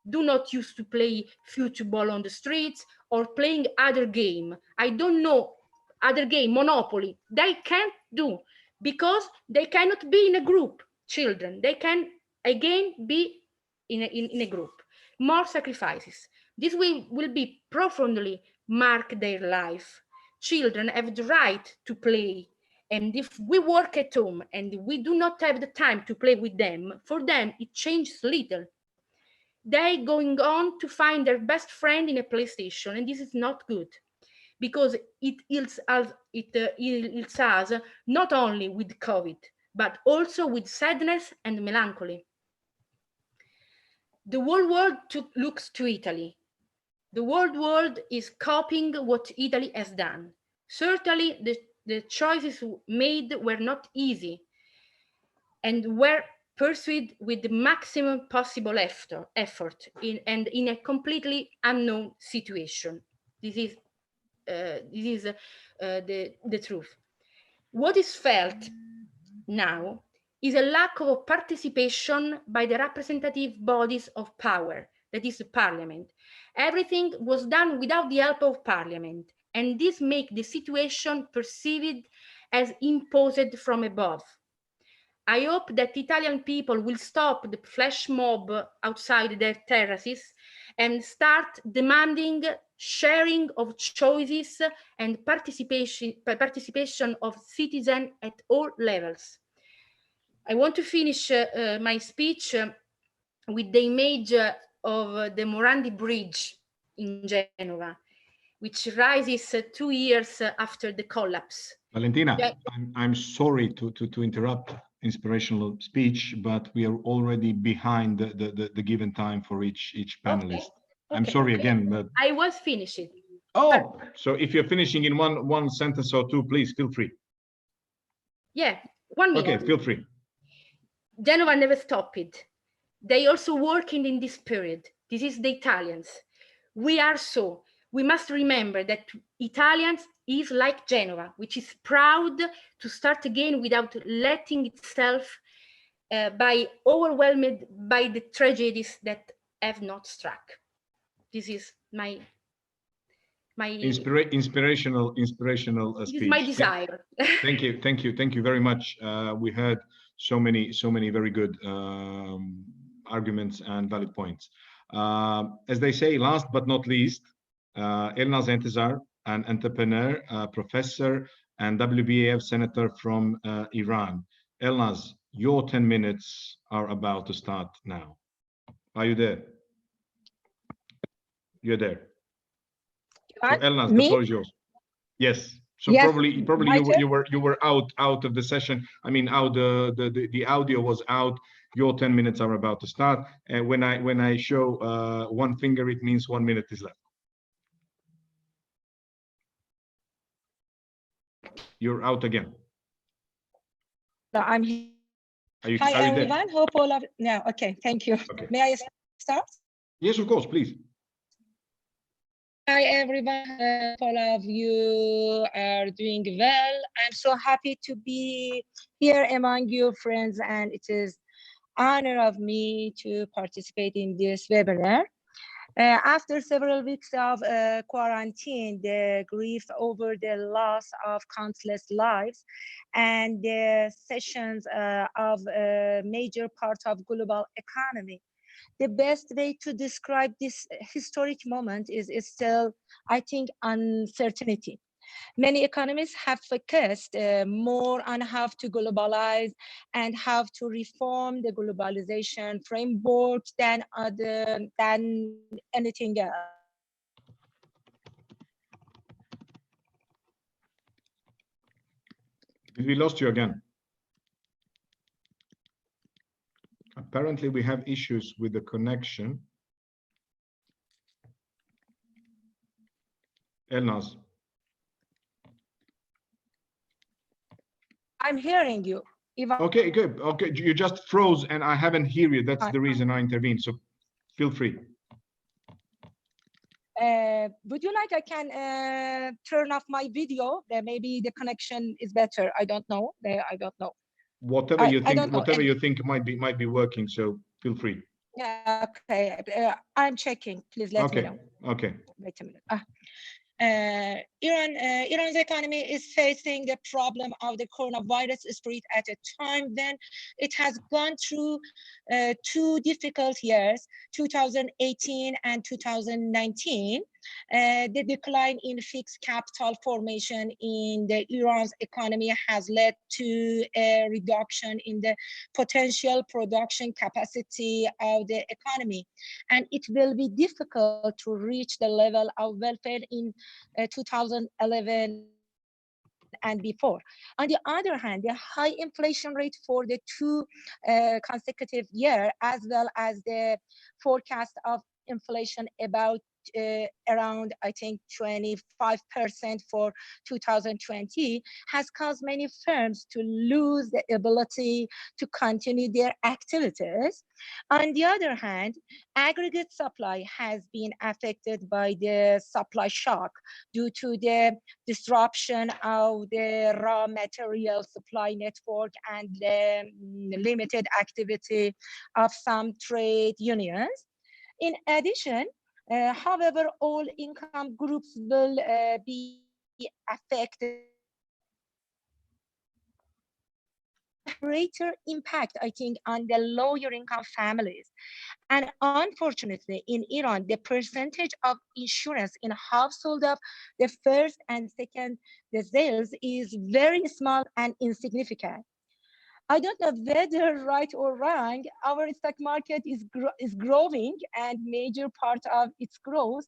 Do not use to play football on the streets or playing other game. I don't know, other game, Monopoly. They can't do because they cannot be in a group. Children, they can again be in a group. More sacrifices. This will be profoundly mark their life. Children have the right to play. And if we work at home and we do not have the time to play with them, for them it changes little. They going on to find their best friend in a PlayStation, and this is not good because it ills us not only with COVID, but also with sadness and melancholy. The whole world looks to Italy. The whole world is copying what Italy has done. Certainly, the choices made were not easy and were pursued with the maximum possible effort in a completely unknown situation. This is the truth. What is felt now is a lack of participation by the representative bodies of power, that is the parliament. Everything was done without the help of parliament, and this makes the situation perceived as imposed from above. I hope that Italian people will stop the flash mob outside their terraces and start demanding sharing of choices and participation of citizens at all levels. I want to finish my speech with the image of the Morandi Bridge in Genova, which rises 2 years after the collapse. Valentina, I'm sorry to interrupt inspirational speech, but we are already behind the given time for each panelist. Okay. I'm sorry again, but I was finishing. Oh, so if you're finishing in one sentence or two, please feel free. Yeah, 1 minute. Okay, feel free. Genova never stopped. They also working in this period. This is the Italians. We are so. We must remember that Italians is like Genova, which is proud to start again without letting itself be overwhelmed by the tragedies that have not struck. This is my inspirational speech. This is my desire. Thank you very much. We heard so many very good arguments and valid points. As they say, last but not least, Elnaz Entezar, an entrepreneur, professor, and WBAF senator from Iran. Elnaz, your 10 minutes are about to start now. Are you there? You're there. So Elnaz, the floor is yours. Yes. So yes, probably you were out of the session. I mean, the audio was out. Your 10 minutes are about to start. And when I show one finger, it means 1 minute is left. You're out again. No, I'm here. Hi everyone. Hope all of no. Okay, thank you. Okay. May I start? Yes, of course, please. Hi everyone. All of you are doing well. I'm so happy to be here among you friends, and it is honor of me to participate in this webinar. After several weeks of quarantine, the grief over the loss of countless lives and the sessions of a major part of global economy, the best way to describe this historic moment is still, I think, uncertainty. Many economists have focused more on how to globalize and how to reform the globalization framework than anything else. We lost you again. Apparently, we have issues with the connection. Elnaz. I'm hearing you. Okay, good. Okay, you just froze and I haven't heard you. That's the reason I intervened. So feel free. Would you like I can turn off my video? Maybe the connection is better. I don't know. I don't know. Whatever you think, whatever you think might be working. So feel free. Yeah. Okay. I'm checking. Please let me know. Okay. Wait a minute. Iran's economy is facing the problem of the coronavirus spread at a time when it has gone through two difficult years, 2018 and 2019. The decline in fixed capital formation in the Iran's economy has led to a reduction in the potential production capacity of the economy, and it will be difficult to reach the level of welfare in 2011 and before. On the other hand, the high inflation rate for the two consecutive years, as well as the forecast of inflation about around, I think, 25% for 2020, has caused many firms to lose the ability to continue their activities. On the other hand, aggregate supply has been affected by the supply shock due to the disruption of the raw material supply network and the limited activity of some trade unions. In addition, however, all income groups will be affected. Greater impact, I think, on the lower income families. And unfortunately, in Iran, the percentage of insurance in household of the first and second deciles is very small and insignificant. I don't know whether right or wrong, our stock market is growing, and major part of its growth,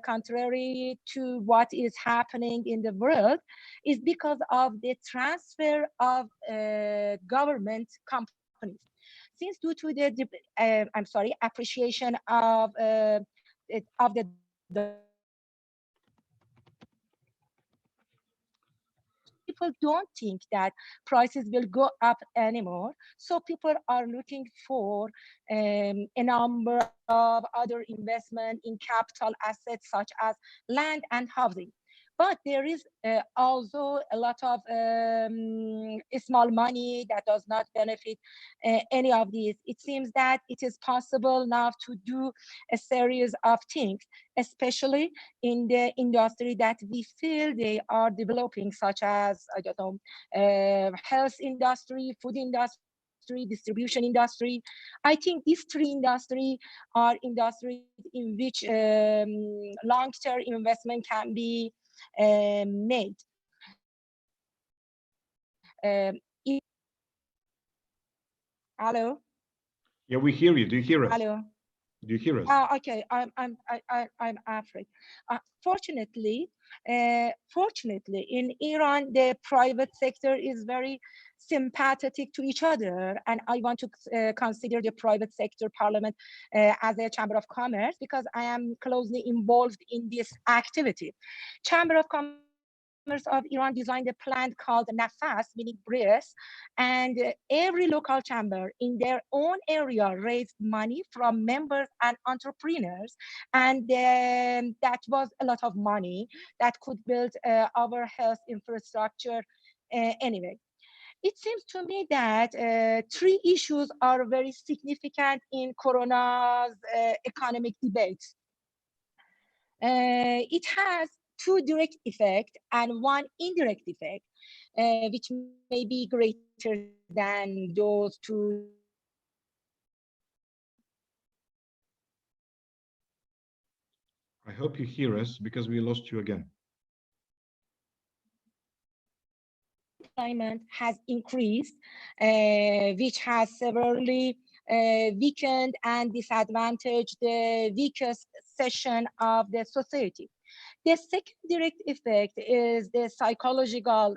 contrary to what is happening in the world, is because of the transfer of government companies. Since due to the appreciation of the people don't think that prices will go up anymore. So people are looking for a number of other investment in capital assets such as land and housing. But there is also a lot of small money that does not benefit any of these. It seems that it is possible now to do a series of things, especially in the industry that we feel they are developing, such as, I don't know, health industry, food industry, distribution industry. I think these three industries are industries in which long-term investment can be made. Hello? Yeah, we hear you. Do you hear us? Hello? Do you hear us? Okay, I'm afraid. Fortunately, in Iran, the private sector is very sympathetic to each other, and I want to consider the private sector parliament as a chamber of commerce because I am closely involved in this activity. Chamber of Commerce of Iran designed a plan called Nafas, meaning breath, and every local chamber in their own area raised money from members and entrepreneurs, and that was a lot of money that could build our health infrastructure anyway. It seems to me that three issues are very significant in Corona's economic debates. It has two direct effects and one indirect effect, which may be greater than those two. I hope you hear us because we lost you again. Employment has increased, which has severely weakened and disadvantaged the weakest section of the society. The second direct effect is the psychological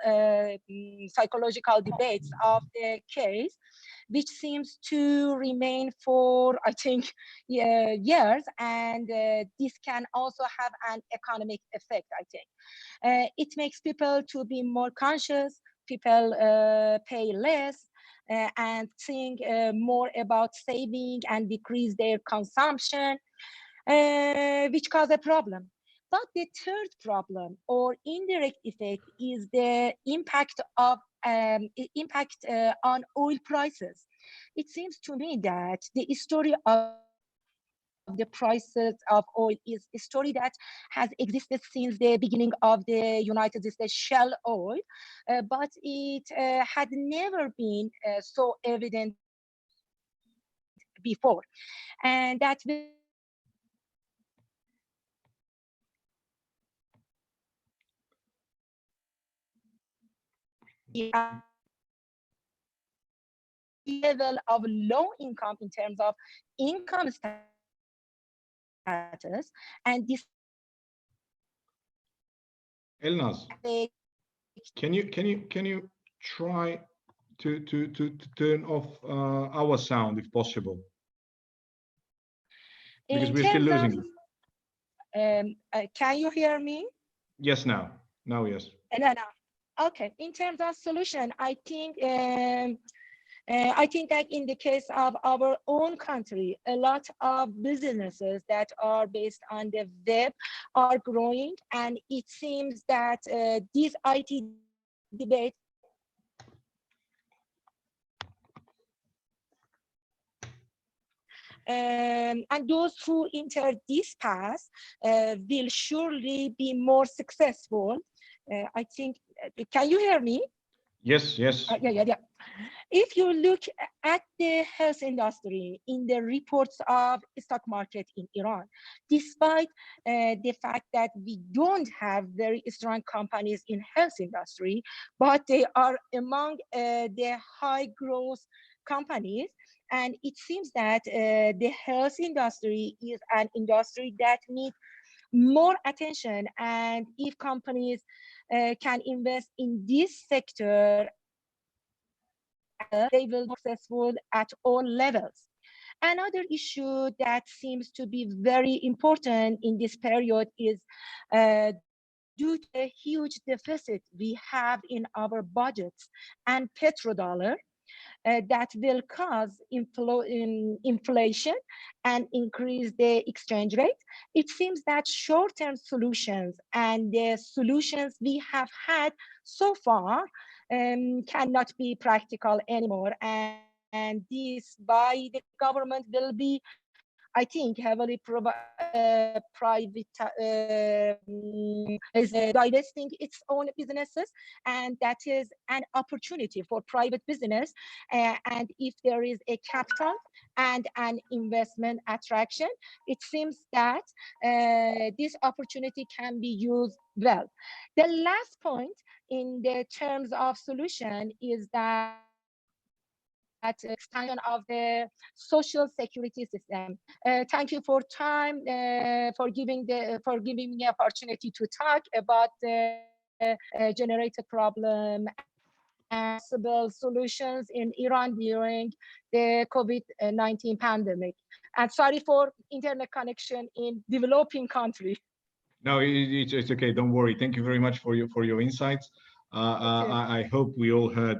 debates of the case, which seems to remain for, I think, years, and this can also have an economic effect, I think. It makes people to be more conscious, people pay less, and think more about saving and decrease their consumption, which cause a problem. But the third problem or indirect effect is the impact of on oil prices. It seems to me that the story of the prices of oil is a story that has existed since the beginning of the United States shale oil, but it had never been so evident before. And that level of low income in terms of income status, and this Elnaz, can you try to turn off our sound if possible? Because in we're still terms losing of, you. can you hear me? Yes, now yes. No. Okay. In terms of solution, I think that in the case of our own country, a lot of businesses that are based on the web are growing, and it seems that these IT debates and those who enter this path will surely be more successful. I think, can you hear me? Yes. Yeah. If you look at the health industry in the reports of stock market in Iran, despite the fact that we don't have very strong companies in health industry, but they are among the high growth companies. And it seems that the health industry is an industry that needs more attention. And if companies can invest in this sector, they will be successful at all levels. Another issue that seems to be very important in this period is due to the huge deficit we have in our budgets and petrodollar, that will cause inflation and increase the exchange rate. It seems that short-term solutions and the solutions we have had so far cannot be practical anymore. And this by the government will be, I think, heavily private is divesting its own businesses, and that is an opportunity for private business. And if there is a capital and an investment attraction, it seems that this opportunity can be used well. The last point in the terms of solution is that expansion of the social security system. Thank you for time, for giving me opportunity to talk about the generated problem and possible solutions in Iran during the COVID-19 pandemic. And sorry for internet connection in developing country. No, it's okay. Don't worry. Thank you very much for your insights. I hope we all heard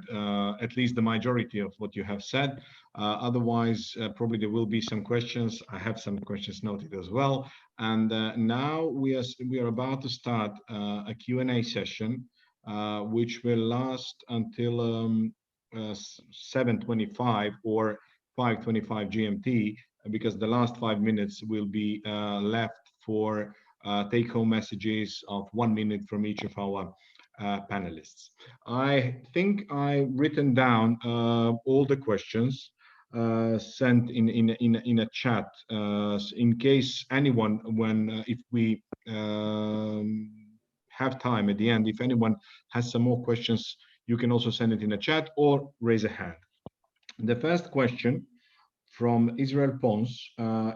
at least the majority of what you have said. Otherwise, probably there will be some questions. I have some questions noted as well. And now we are about to start a Q&A session, which will last until 7:25 or 5:25 GMT, because the last 5 minutes will be left for take-home messages of 1 minute from each of our panelists. I think I've written down all the questions sent in a chat in case anyone, if we have time at the end, if anyone has some more questions, you can also send it in a chat or raise a hand. The first question from Israel Pons,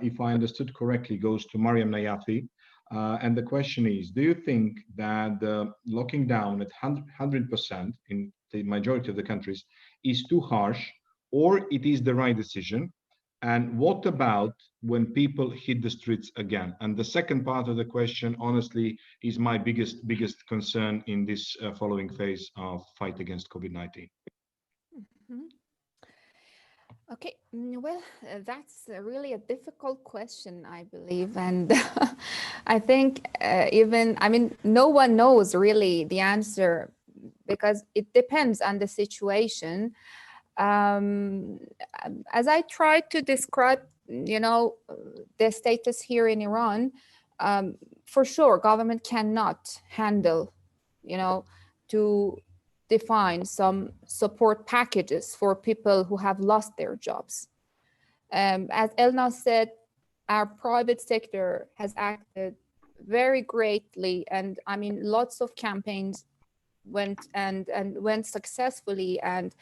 if I understood correctly, goes to Mariam Nayafi. And the question is, do you think that the locking down at 100% in the majority of the countries is too harsh, or it is the right decision? And what about when people hit the streets again? And the second part of the question, honestly, is my biggest concern in this following phase of fight against COVID-19. Okay, well, that's really a difficult question, I believe. And I think no one knows really the answer because it depends on the situation. As I tried to describe, the status here in Iran, for sure, government cannot handle, to define some support packages for people who have lost their jobs. As Elna said, our private sector has acted very greatly, and lots of campaigns went successfully, and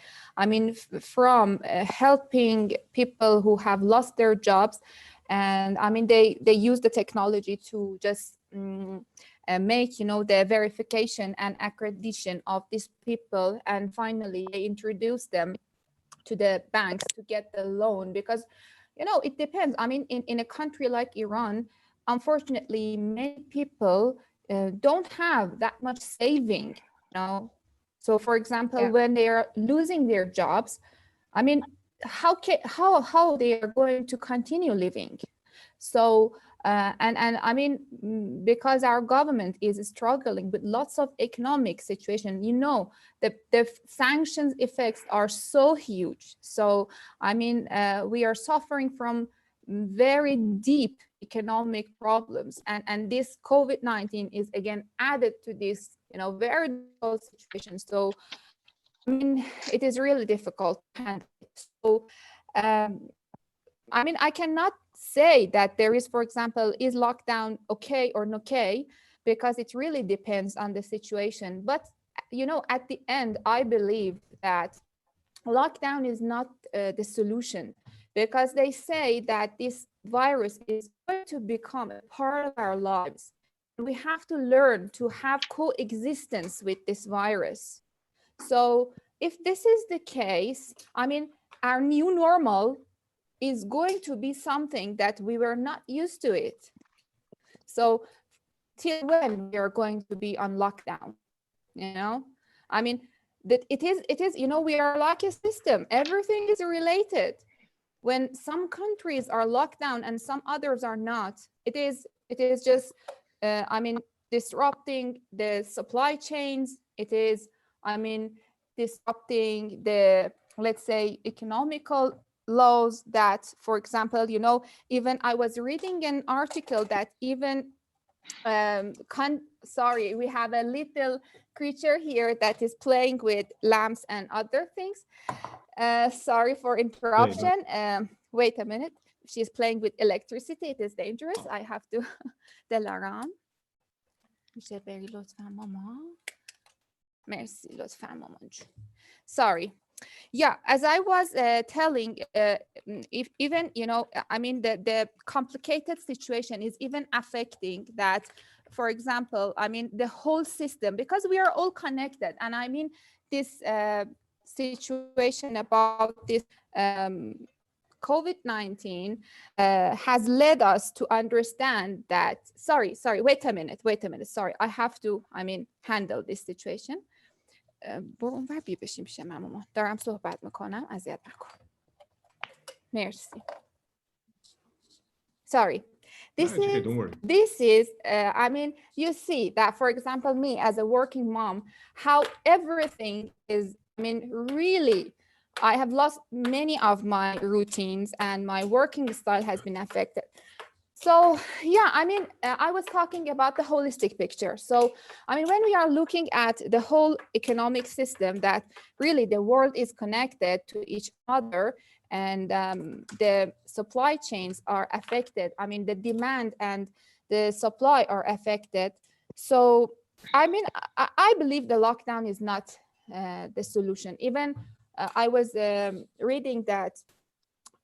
from helping people who have lost their jobs, and they use the technology to just make the verification and accreditation of these people, and finally they introduce them to the banks to get the loan, because it depends. In a country like Iran, unfortunately many people don't have that much saving. So for example, when they are losing their jobs, how they are going to continue living? So because our government is struggling with lots of economic situation, the sanctions effects are so huge. So we are suffering from very deep economic problems, and this COVID-19 is again added to this very difficult situation. So it is really difficult to handle. So I cannot say that there is, for example, is lockdown okay or not okay, because it really depends on the situation. But at the end, I believe that lockdown is not the solution, because they say that this virus is going to become a part of our lives. We have to learn to have coexistence with this virus. So if this is the case, our new normal is going to be something that we were not used to it. So till when we are going to be on lockdown? That it is, we are like a system. Everything is related. When some countries are locked down and some others are not, it is just, disrupting the supply chains. It is, disrupting the, let's say, economical laws that, for example, even I was reading an article that even, sorry, we have a little creature here that is playing with lamps and other things. Sorry for interruption. Wait a minute. She's playing with electricity. It is dangerous. I have to دلارم. میشه بری لطفا ماما. مرسی لطفا مامان. Sorry. Yeah, as I was telling, if even, the complicated situation is even affecting that, for example, the whole system, because we are all connected. And this situation about this COVID-19 has led us to understand that, sorry, wait a minute, sorry, I have to, handle this situation. برو اونور بی بشیم پیش من مامان، دارم صحبت میکنم، اذیت نکن. مرسی. Sorry. This is you see that, for example, me as a working mom, how everything is, really, I have lost many of my routines and my working style has been affected. So yeah, I mean, I was talking about the holistic picture. So I mean, when we are looking at the whole economic system, that really the world is connected to each other, and the supply chains are affected. I mean, the demand and the supply are affected. So I mean, I believe the lockdown is not the solution. Even I was reading that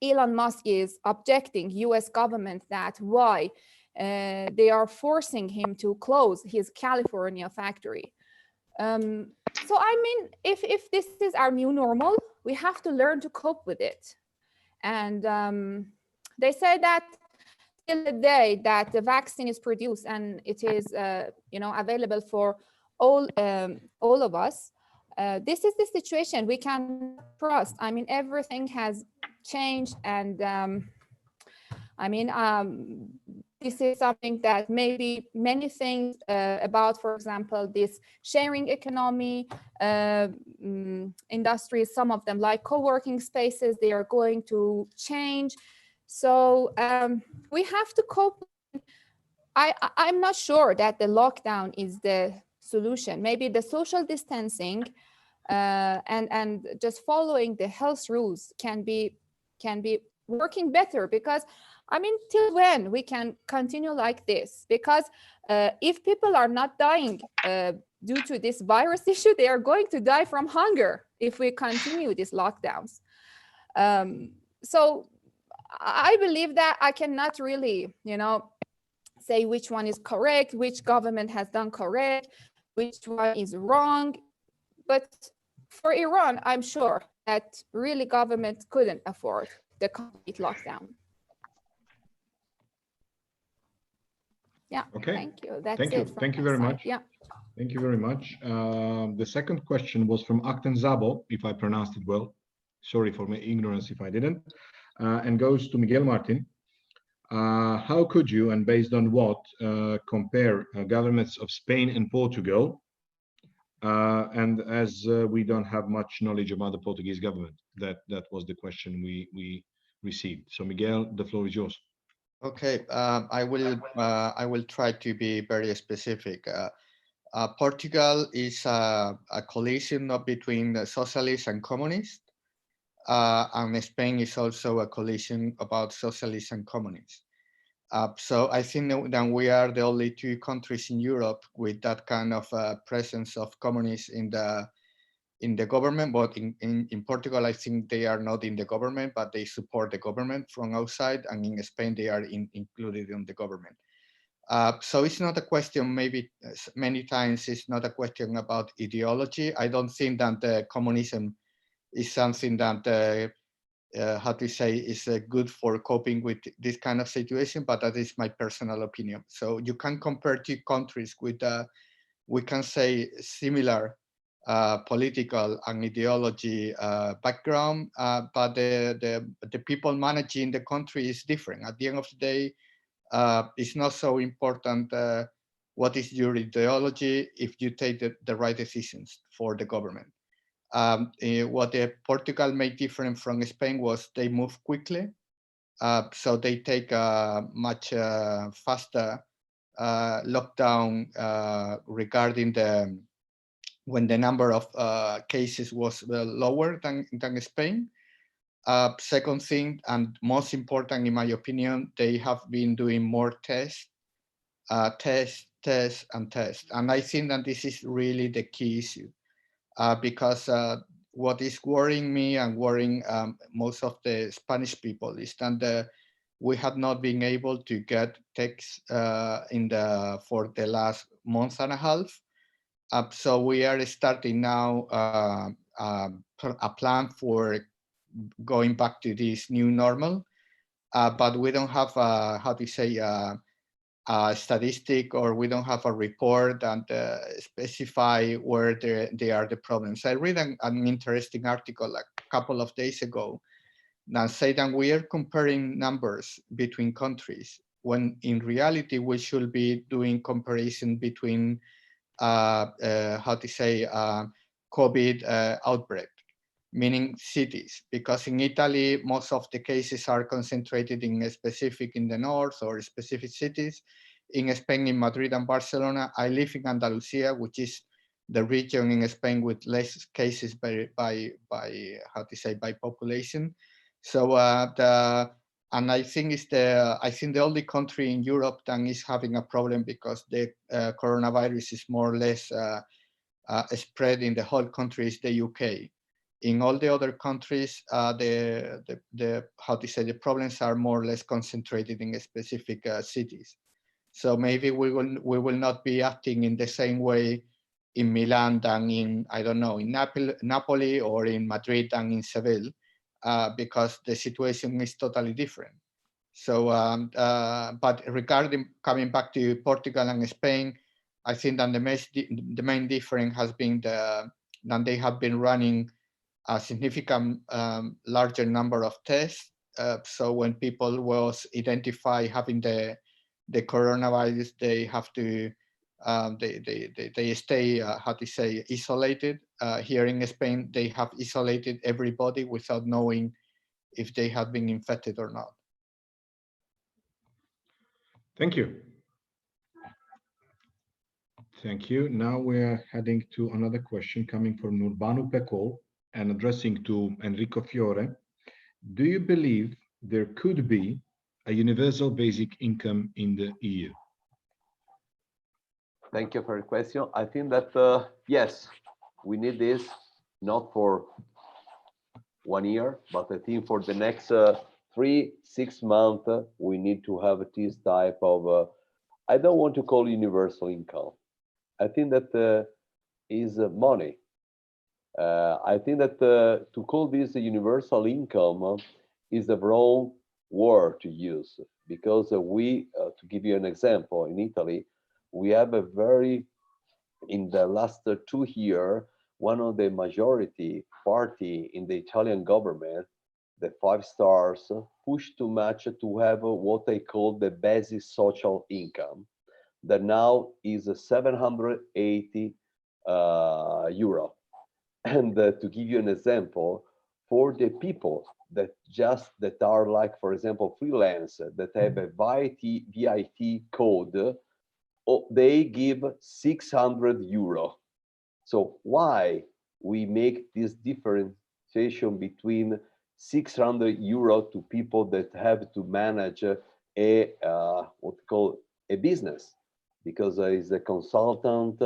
Elon Musk is objecting US government that why they are forcing him to close his California factory. So I mean, if this is our new normal, we have to learn to cope with it. And they say that till the day that the vaccine is produced and it is available for all of us, this is the situation we can trust. I mean, everything has changed, and I mean, this is something that maybe many things about, for example, this sharing economy industries, some of them like co-working spaces, they are going to change. So we have to cope. I'm not sure that the lockdown is the solution. Maybe the social distancing and just following the health rules can be working better, because I mean, till when we can continue like this? Because if people are not dying due to this virus issue, they are going to die from hunger if we continue these lockdowns. So I believe that I cannot really, say which one is correct, which government has done correct, which one is wrong. But for Iran, I'm sure that really government couldn't afford the complete lockdown. Yeah. Okay. Thank you. That's Thank you. it. Thank you very side. much. Yeah. Thank you very much. The second question was from Akten Zabo, if I pronounced it well. Sorry for my ignorance if I didn't. And goes to Miguel Martin. How could you, and based on what, compare governments of Spain and Portugal? And as we don't have much knowledge about the Portuguese government, that was the question we received. So Miguel, the floor is yours. Okay, I will try to be very specific. Portugal is a coalition between the socialists and communists, and Spain is also a coalition about socialists and communists. So I think that we are the only two countries in Europe with that kind of presence of communists in the government. But in Portugal, I think they are not in the government, but they support the government from outside. And in Spain, they are included in the government. So it's not a question, maybe many times it's not a question about ideology. I don't think that communism is something that, how to say, is good for coping with this kind of situation, but that is my personal opinion. So you can compare two countries with, we can say, similar political and ideology background, but the people managing the country is different. At the end of the day, it's not so important what is your ideology if you take the right decisions for the government. What Portugal made different from Spain was they move quickly, so they take a much faster lockdown regarding when the number of cases was lower than Spain. Second thing, and most important in my opinion, they have been doing more tests, and I think that this is really the key issue, because what is worrying me and worrying most of the Spanish people is that we have not been able to get tests for the last month and a half. So we are starting now a plan for going back to this new normal, but we don't have how to say a statistic, or we don't have a report that specify where they are the problems. I read an interesting article a couple of days ago that say that we are comparing numbers between countries, when in reality we should be doing comparison between how to say COVID outbreak. meaning cities, because in Italy, most of the cases are concentrated in in the north or specific cities. In Spain, in Madrid and Barcelona, I live in Andalusia, which is the region in Spain with less cases by population. So and I think the only country in Europe that is having a problem because the coronavirus is more or less spread in the whole country is the UK. In all the other countries, the problems are more or less concentrated in specific cities. So maybe we will not be acting in the same way in Milan than in, I don't know, in Napoli or in Madrid and in Seville, because the situation is totally different. So, but regarding coming back to Portugal and Spain, I think that the main difference has been that they have been running a significant larger number of tests. So when people was identified having the coronavirus, they have to they stay isolated. Here in Spain, they have isolated everybody without knowing if they have been infected or not. Thank you. Thank you. Now we're heading to another question coming from Nurbanu Pecol and addressing to Enrico Fiore. Do you believe there could be a universal basic income in the EU? Thank you for the question. I think that, yes, we need this, not for 1 year, but I think for the next 3-6 months, we need to have this type of, I don't want to call universal income. I think that is money. I think that to call this a universal income is the wrong word to use, because to give you an example, in Italy, we have a in the last 2 years, one of the majority party in the Italian government, the 5 stars, pushed too much to have what they call the basic social income, that now is 780 euro. And to give you an example, for the people that are like, for example, freelance, that have a VIT code, they give 600 euro. So why we make this differentiation between 600 euro to people that have to manage what we call a business, because is a consultant,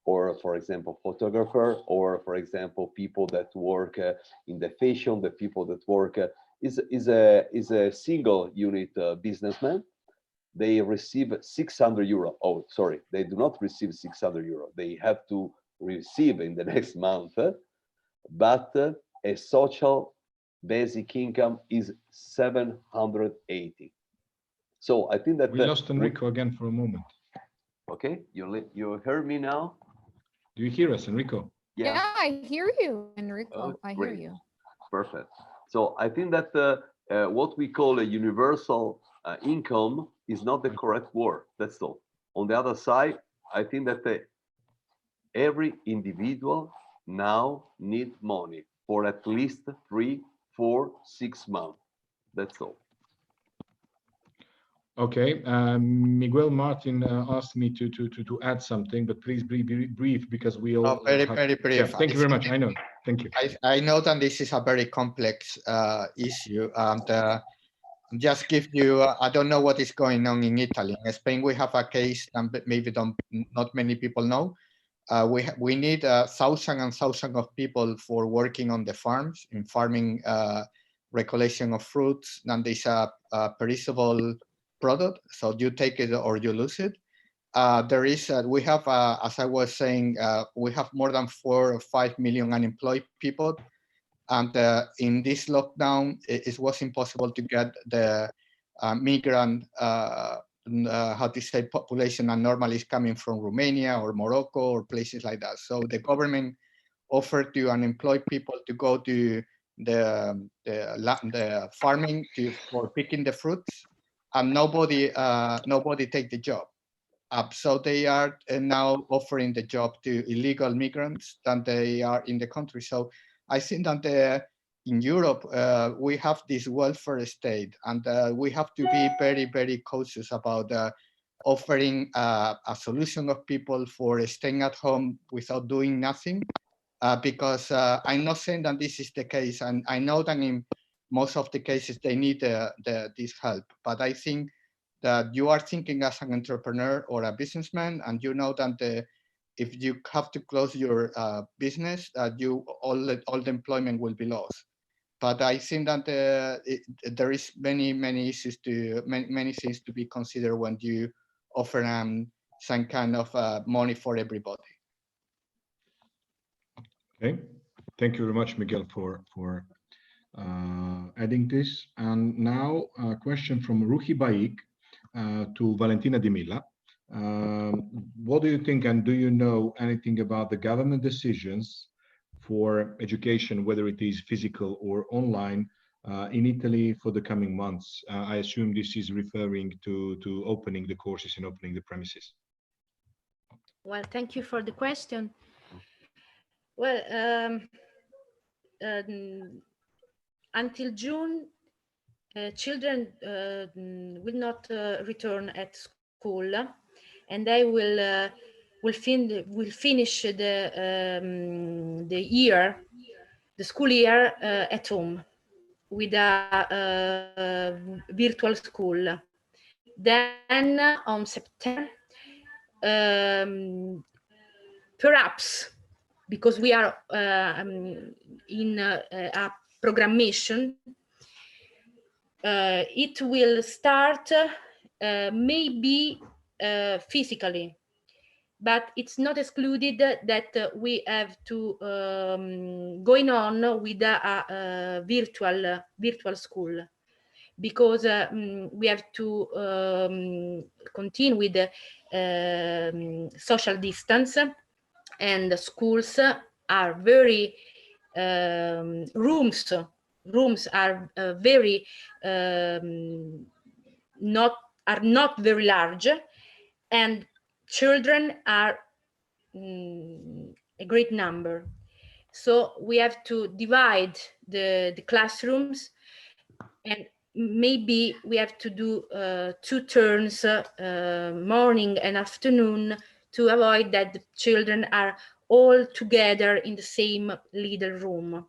or for example, photographer, or for example, people that work in the fashion, the people that work is a single unit businessman. They receive 600 euro. Oh, sorry, they do not receive 600 euro. They have to receive in the next month, but a social basic income is 780. So I think that we lost Enrico again for a moment. Okay, you heard me now? Do you hear us, Enrico? Yeah, I hear you, Enrico. Oh, I great. hear you. Perfect. So I think that what we call a universal income is not the correct word. That's all. On the other side, I think that every individual now need money for at least 3, 4, 6 months. That's all. Okay, Miguel Martin asked me to add something, but please be brief because we all very brief. Yeah, thank you very much. I know. Thank you. I know that this is a very complex issue, and just give you, I don't know what is going on in Italy. In Spain, we have a case, and maybe not many people know. We need thousands and thousands of people for working on the farms, in farming recollection of fruits, and there's a perishable product, so you take it or you lose it. We have, as I was saying, we have more than 4 or 5 million unemployed people. And in this lockdown, it was impossible to get the migrant, population that normally is coming from Romania or Morocco or places like that. So the government offered to unemployed people to go to the farming for picking the fruits, and nobody take the job. So they are now offering the job to illegal migrants than they are in the country. So I think that in Europe, we have this welfare state, and we have to be very, very cautious about offering a solution of people for staying at home without doing nothing, because I'm not saying that this is the case, and I know that in most of the cases they need this help, but I think that you are thinking as an entrepreneur or a businessman, and you know that if you have to close your business, all the employment will be lost. But I think that there is many issues many things to be considered when you offer some kind of money for everybody. Okay, thank you very much, Miguel, for adding this. And now a question from Ruhi Baik to Valentina Di Milla. What do you think, and do you know anything about the government decisions for education, whether it is physical or online, in Italy for the coming months? I assume this is referring to opening the courses and opening the premises. Well, thank you for the question. Well, until June, children will not return at school, and they will finish the school year at home with a virtual school. Then on September, perhaps, because we are in a programmation, it will start maybe physically, but it's not excluded that we have to going on with a virtual school, because we have to continue with the social distance, and the schools are very rooms are very not very large, and children are a great number. So we have to divide the classrooms, and maybe we have to do 2 turns, morning and afternoon, to avoid that the children are all together in the same little room.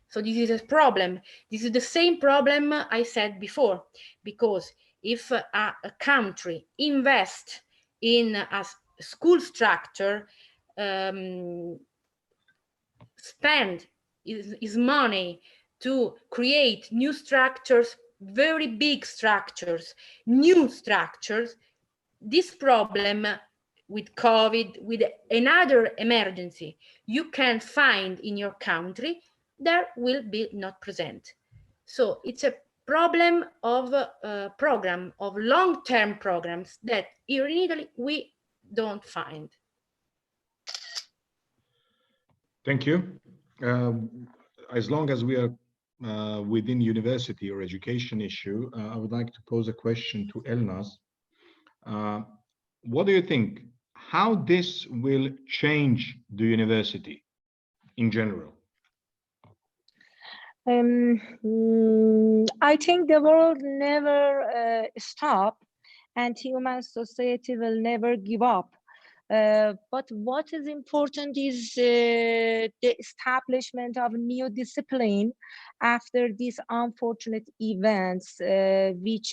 So this is a problem. This is the same problem I said before, because if a country invests in a school structure, spend his money to create new structures, very big structures, new structures, this problem with COVID, with another emergency you can find in your country, there will be not present. So it's a problem of program, of long-term programs that here in Italy we don't find. Thank you. As long as we are within university or education issue, I would like to pose a question to Elnaz. What do you think? How this will change the university in general? I think the world never stop, and human society will never give up. But what is important is the establishment of new discipline after these unfortunate events, which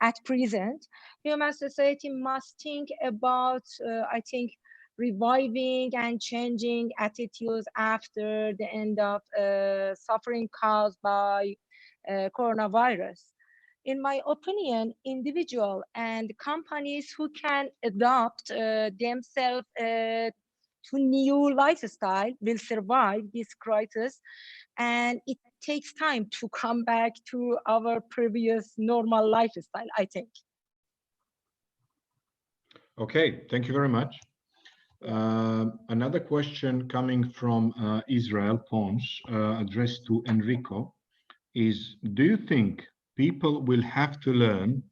at present, human society must think about, I think, reviving and changing attitudes after the end of suffering caused by coronavirus. In my opinion, individuals and companies who can adopt themselves to new lifestyle will survive this crisis, and it takes time to come back to our previous normal lifestyle, I think. Okay, thank you very much. Another question coming from Israel Pons, addressed to Enrico, is: do you think people will have to learn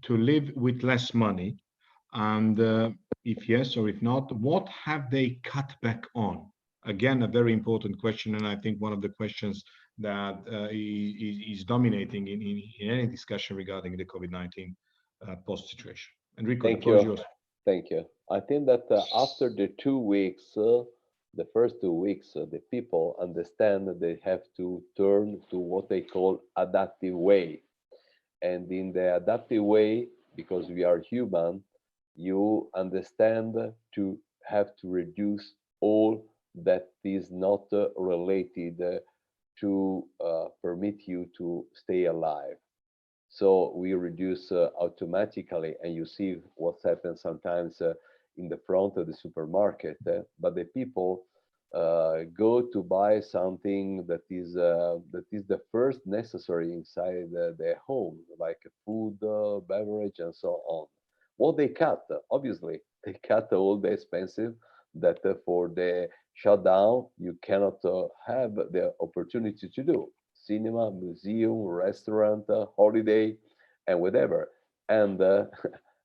to live with less money? And if yes or if not, what have they cut back on? again, a very important question, and I think one of the questions that is dominating in any discussion regarding the COVID-19 post situation. Enrico, the floor is yours. Thank you. I think that after the 2 weeks, the first 2 weeks, the people understand that they have to turn to what they call adaptive way. And in the adaptive way, because we are human, you understand to have to reduce all that is not related to permit you to stay alive. So we reduce automatically, and you see what's happened sometimes in the front of the supermarket, but the people go to buy something that is the first necessary inside their home, like food, beverage, and so on. What they cut, obviously, they cut all the expensive that for the shutdown you cannot have the opportunity to do. Cinema, museum, restaurant, holiday, and whatever. And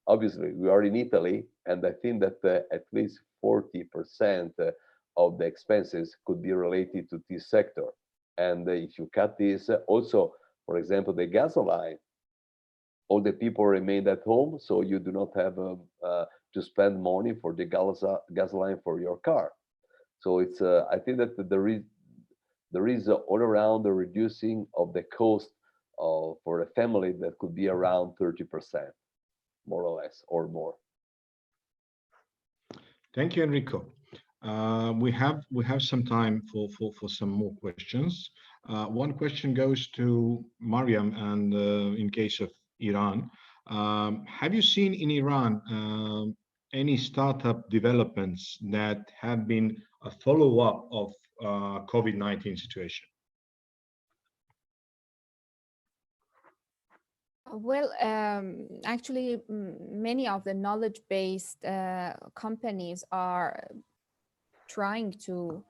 obviously, we are in Italy, and I think that at least 40% of the expenses could be related to this sector. And if you cut this, also, for example, the gasoline, all the people remained at home, so you do not have to spend money for the gasoline for your car. So it's I think that there is all around the reducing of the cost for a family that could be around 30%, more or less, or more. Thank you, Enrico. We have some time for some more questions. One question goes to Mariam, and in case of Iran, have you seen in Iran any startup developments that have been a follow-up of COVID-19 situation? Well, actually, many of the knowledge-based companies are trying to,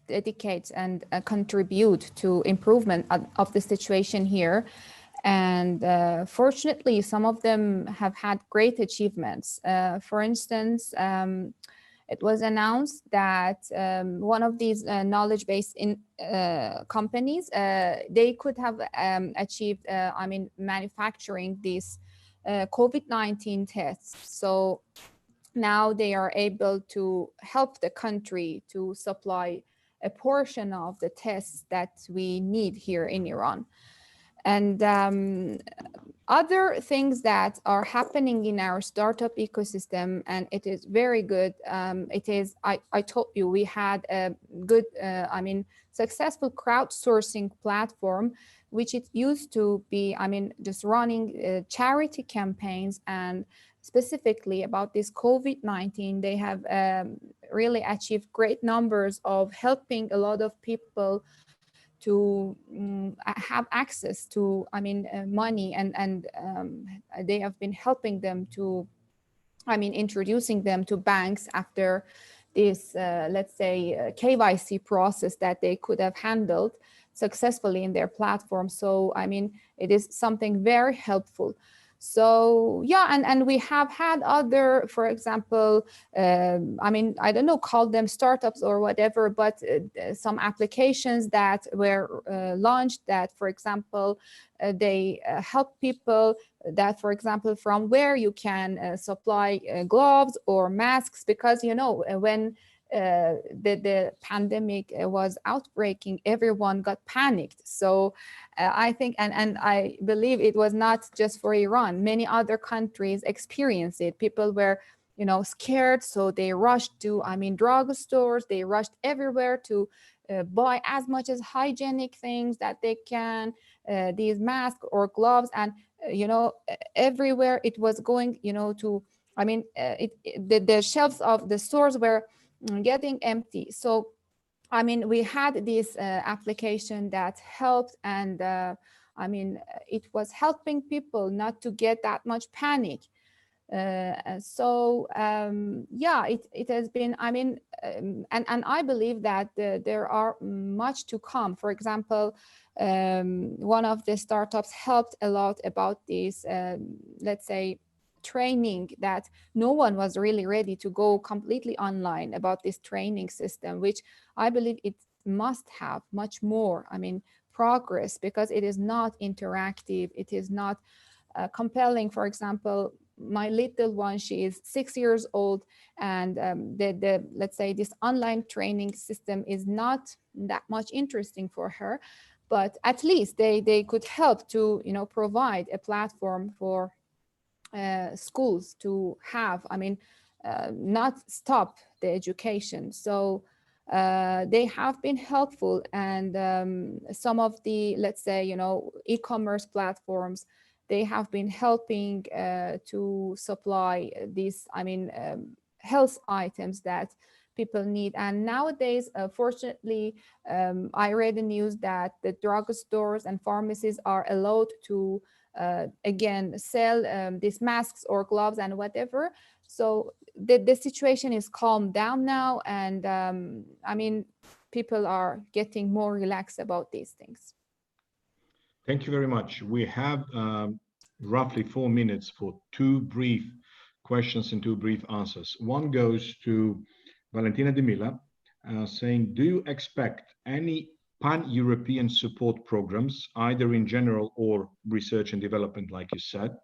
dedicate and contribute to improvement of the situation here. And fortunately, some of them have had great achievements. For instance, it was announced that one of these knowledge-based companies, they could have achieved, manufacturing these COVID-19 tests. So now they are able to help the country to supply a portion of the tests that we need here in Iran. And other things that are happening in our startup ecosystem, and it is very good. It is, I told you, we had a good, successful crowdsourcing platform, which it used to be, just running charity campaigns, and specifically about this COVID-19, they have really achieved great numbers of helping a lot of people to have access to money, and they have been helping them to introducing them to banks after this let's say KYC process that they could have handled successfully in their platform. So it is something very helpful. So yeah, and we have had other, for example, I don't know, call them startups or whatever, but some applications that were launched that, for example, they help people that, for example, from where you can supply gloves or masks, because, when the pandemic was outbreaking, everyone got panicked. So I think, and I believe it was not just for Iran, many other countries experienced it. People were, scared, so they rushed to, drugstores, they rushed everywhere to buy as much as hygienic things that they can, these masks or gloves, and, everywhere it was going, to, the shelves of the stores were getting empty. So we had this application that helped, and it was helping people not to get that much panic. So yeah, it has been, and I believe that there are much to come. For example, one of the startups helped a lot about this, let's say, training that no one was really ready to go completely online about this training system, which I believe it must have much more, I mean, progress, because it is not interactive, it is not compelling. For example, my little one, she is 6 years old, and let's say this online training system is not that much interesting for her, but at least they could help to, you know, provide a platform for schools to have, I mean, not stop the education. So they have been helpful, and some of the, let's say, you know, e-commerce platforms, they have been helping to supply these, I mean, health items that people need. And nowadays, fortunately, I read the news that the drugstores and pharmacies are allowed to again sell these masks or gloves and whatever. So the situation is calmed down now, and I mean, people are getting more relaxed about these things. Thank you very much. We have roughly 4 minutes for 2 brief questions and 2 brief answers. One goes to Valentina De Milla, saying, do you expect any pan-European support programs, either in general or research and development, like you said?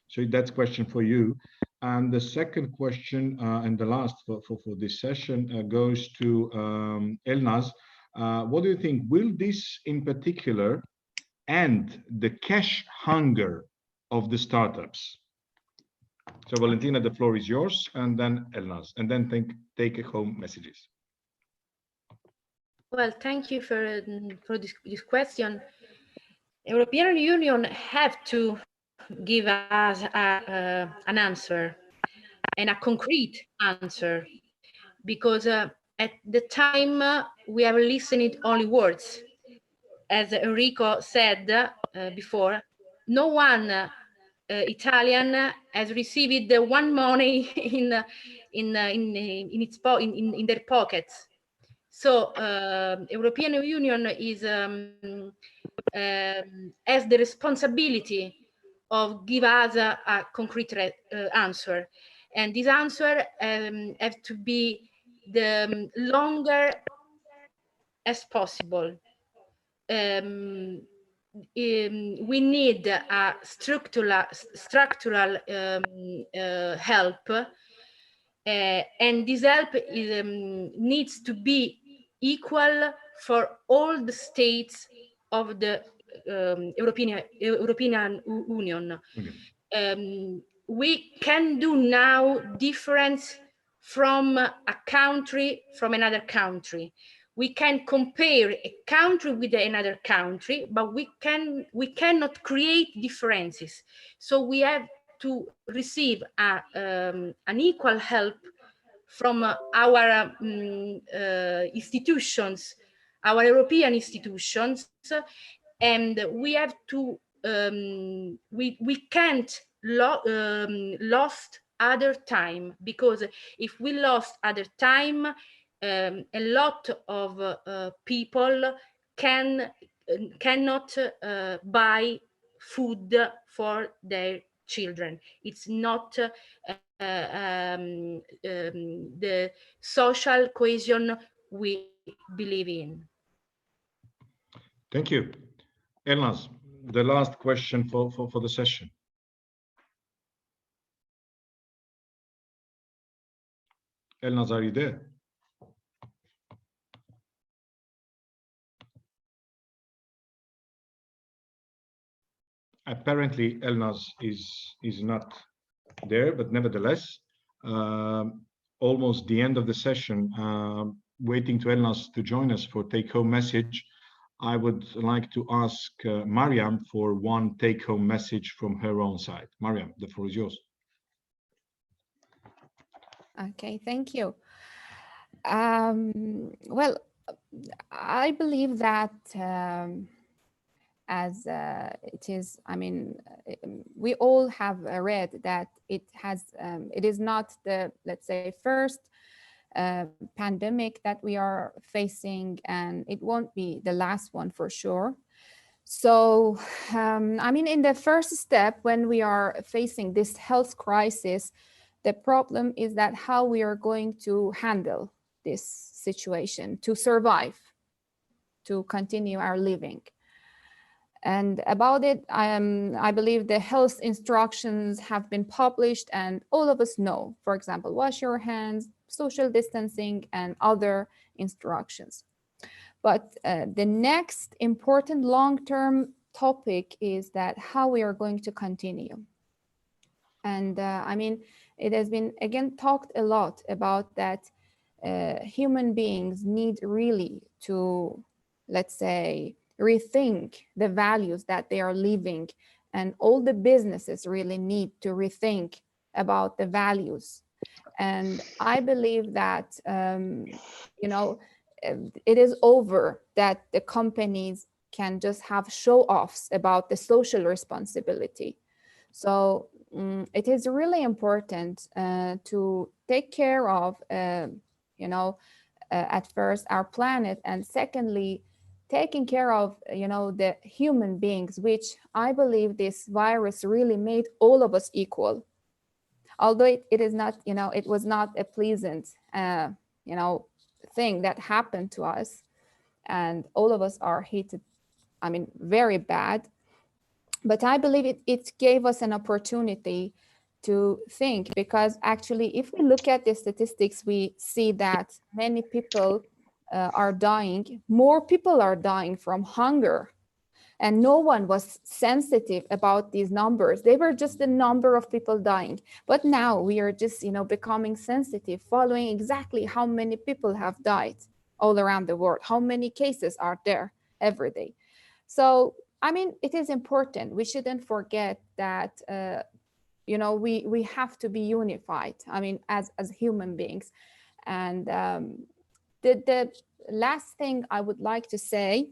So that's a question for you. And the second question, and the last for this session, goes to Elnaz. What do you think? Will this in particular end the cash hunger of the startups? So Valentina, the floor is yours, and then Elnaz, and then take home messages. Well, thank you for this question. European Union have to give us an answer, and a concrete answer, because at the time we have listened only words. As Enrico said before, no one Italian has received the one money in their pockets. So European Union is has the responsibility of give us a concrete answer, and this answer have to be the longer as possible. We need a structural help, and this help is, needs to be equal for all the states of the European Union. We can do now difference from a country from another country. We can compare a country with another country, but we cannot create differences. So we have to receive an equal help from our institutions, our European institutions, and we have to we can't lost other time, because if we lost other time, a lot of people cannot buy food for their children. It's not the social cohesion we believe in. Thank you. Elnaz, the last question for the session. Elnaz, are you there? Apparently, Elnaz is not there, but nevertheless, almost the end of the session, waiting to Elnaz to join us for take-home message. I would like to ask Mariam for one take-home message from her own side. Mariam, the floor is yours. Okay, thank you. Well, I believe that as it is, I mean, we all have read that it is not the, let's say, first pandemic that we are facing, and it won't be the last one for sure. So, I mean, in the first step, when we are facing this health crisis, the problem is that how we are going to handle this situation to survive, to continue our living. And about it, I believe the health instructions have been published and all of us know, for example, wash your hands, social distancing, and other instructions. But the next important long-term topic is that how we are going to continue. And I mean, it has been, again, talked a lot about that human beings need really to, let's say, rethink the values that they are living. And all the businesses really need to rethink about the values. And I believe that, you know, it is over that the companies can just have show-offs about the social responsibility. So it is really important to take care of, you know, at first our planet, and secondly, taking care of, you know, the human beings, which I believe this virus really made all of us equal. Although it is not, you know, it was not a pleasant, you know, thing that happened to us, and all of us are hated, I mean, very bad. But I believe it gave us an opportunity to think, because actually, if we look at the statistics, we see that many people are dying. More people are dying from hunger. And no one was sensitive about these numbers. They were just the number of people dying. But now we are just, you know, becoming sensitive, following exactly how many people have died all around the world, how many cases are there every day. So, I mean, it is important. We shouldn't forget that, you know, we have to be unified, I mean, as human beings. And the last thing I would like to say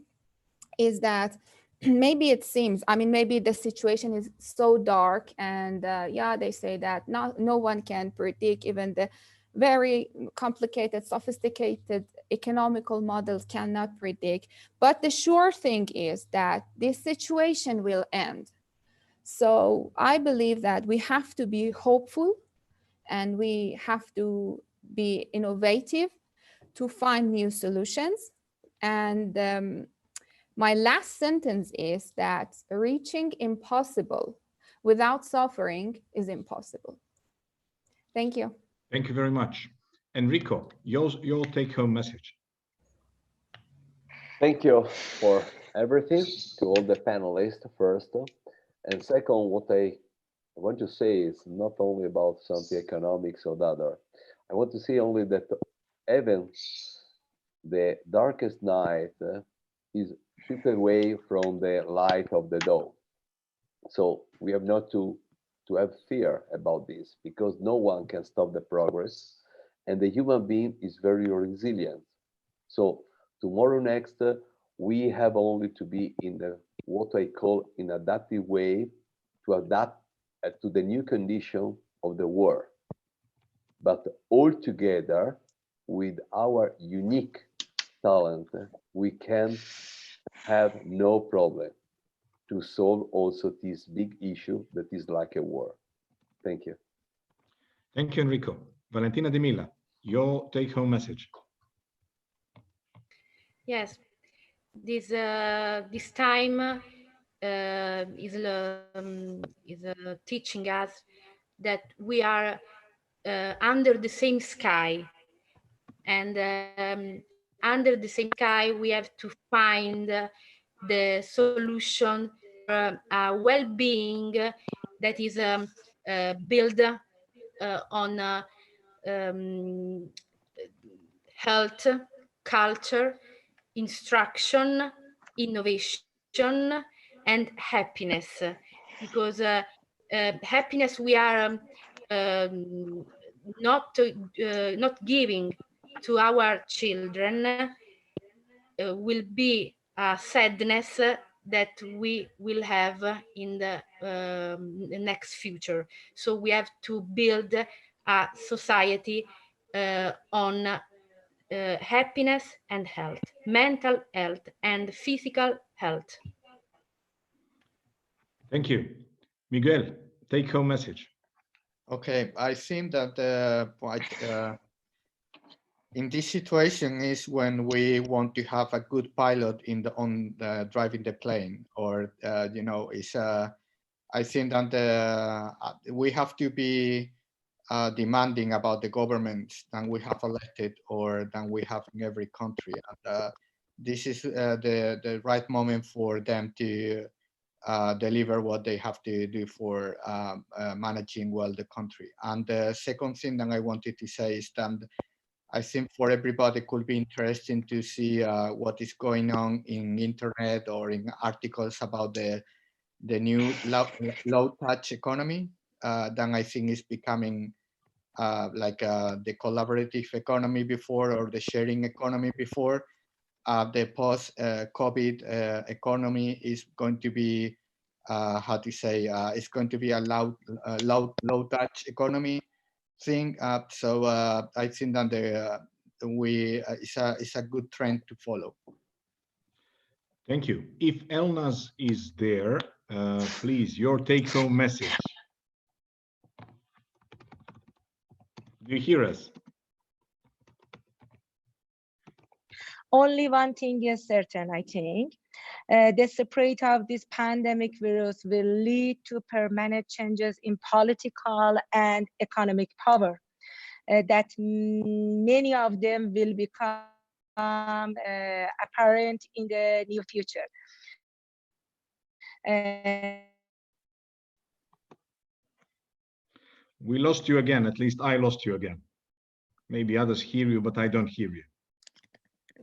is that maybe it seems, I mean, maybe the situation is so dark, and yeah, they say that no one can predict, even the very complicated, sophisticated economical models cannot predict. But the sure thing is that this situation will end. So I believe that we have to be hopeful, and we have to be innovative to find new solutions. And my last sentence is that reaching impossible without suffering is impossible. Thank you. Thank you very much. Enrico, your take-home message. Thank you for everything to all the panelists first. And second, what I want to say is not only about something economics or the other. I want to say only that even the darkest night is stripped away from the light of the dawn. So we have not to have fear about this, because no one can stop the progress, and the human being is very resilient. So tomorrow next, we have only to be in the what I call an adaptive way to adapt to the new condition of the world. But all together, with our unique talent, we can have no problem to solve also this big issue that is like a war. Thank you. Thank you, Enrico. Valentina De Mila, your take-home message. Yes, this time is teaching us that we are under the same sky, and under the same sky we have to find the solution for a well-being that is built on health, culture, instruction, innovation, and happiness. Because happiness we are not giving to our children will be a sadness that we will have in the next future. So we have to build a society on happiness and health, mental health and physical health. Thank you. Miguel, take home message. Okay, I think that in this situation is when we want to have a good pilot on driving the plane, or you know, I think that we have to be demanding about the government than we have elected or than we have in every country. And this is the right moment for them to deliver what they have to do for managing well the country. And the second thing that I wanted to say is that I think for everybody it could be interesting to see what is going on in internet or in articles about the new low touch economy. Then I think is becoming like the collaborative economy before, or the sharing economy before. The post-COVID economy is going to be, how to say, it's going to be a low touch economy thing. So I think that it's a good trend to follow. Thank you. If Elnaz is there, please, your take-home message. Do you hear us? Only one thing is certain, I think. The spread of this pandemic virus will lead to permanent changes in political and economic power, that many of them will become apparent in the near future. We lost you again. At least I lost you again. Maybe others hear you, but I don't hear you.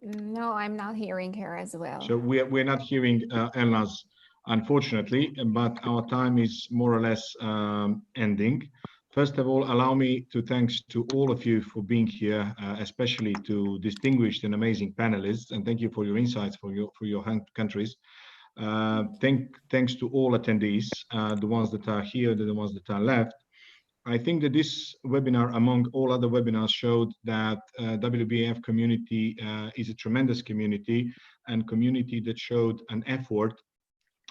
No, I'm not hearing her as well. So we're not hearing Elnaz, unfortunately, but our time is more or less ending. First of all, allow me to thanks to all of you for being here, especially to distinguished and amazing panelists, and thank you for your insights for your countries. Thanks to all attendees, the ones that are here, the ones that are left. I think that this webinar, among all other webinars, showed that WBAF community is a tremendous community, and community that showed an effort,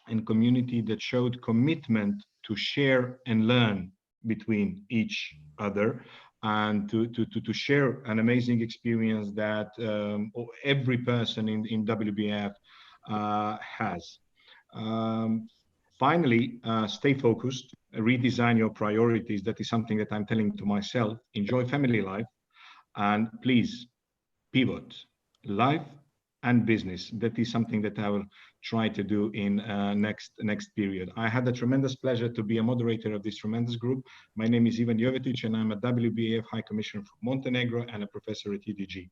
and community that showed commitment to share and learn between each other, and to share an amazing experience that every person in WBAF has. Finally, stay focused, redesign your priorities. That is something that I'm telling to myself. Enjoy family life, and please pivot life and business. That is something that I will try to do in next period. I had a tremendous pleasure to be a moderator of this tremendous group. My name is Ivan Jovetic, and I'm a WBAF High Commissioner for Montenegro and a professor at EDG.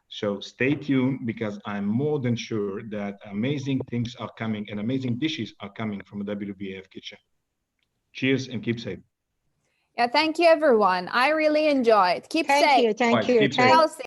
So stay tuned, because I'm more than sure that amazing things are coming and amazing dishes are coming from a WBAF kitchen. Cheers and keep safe. Yeah, thank you, everyone. I really enjoyed. Keep safe. Thank you. Keep safe. Healthy.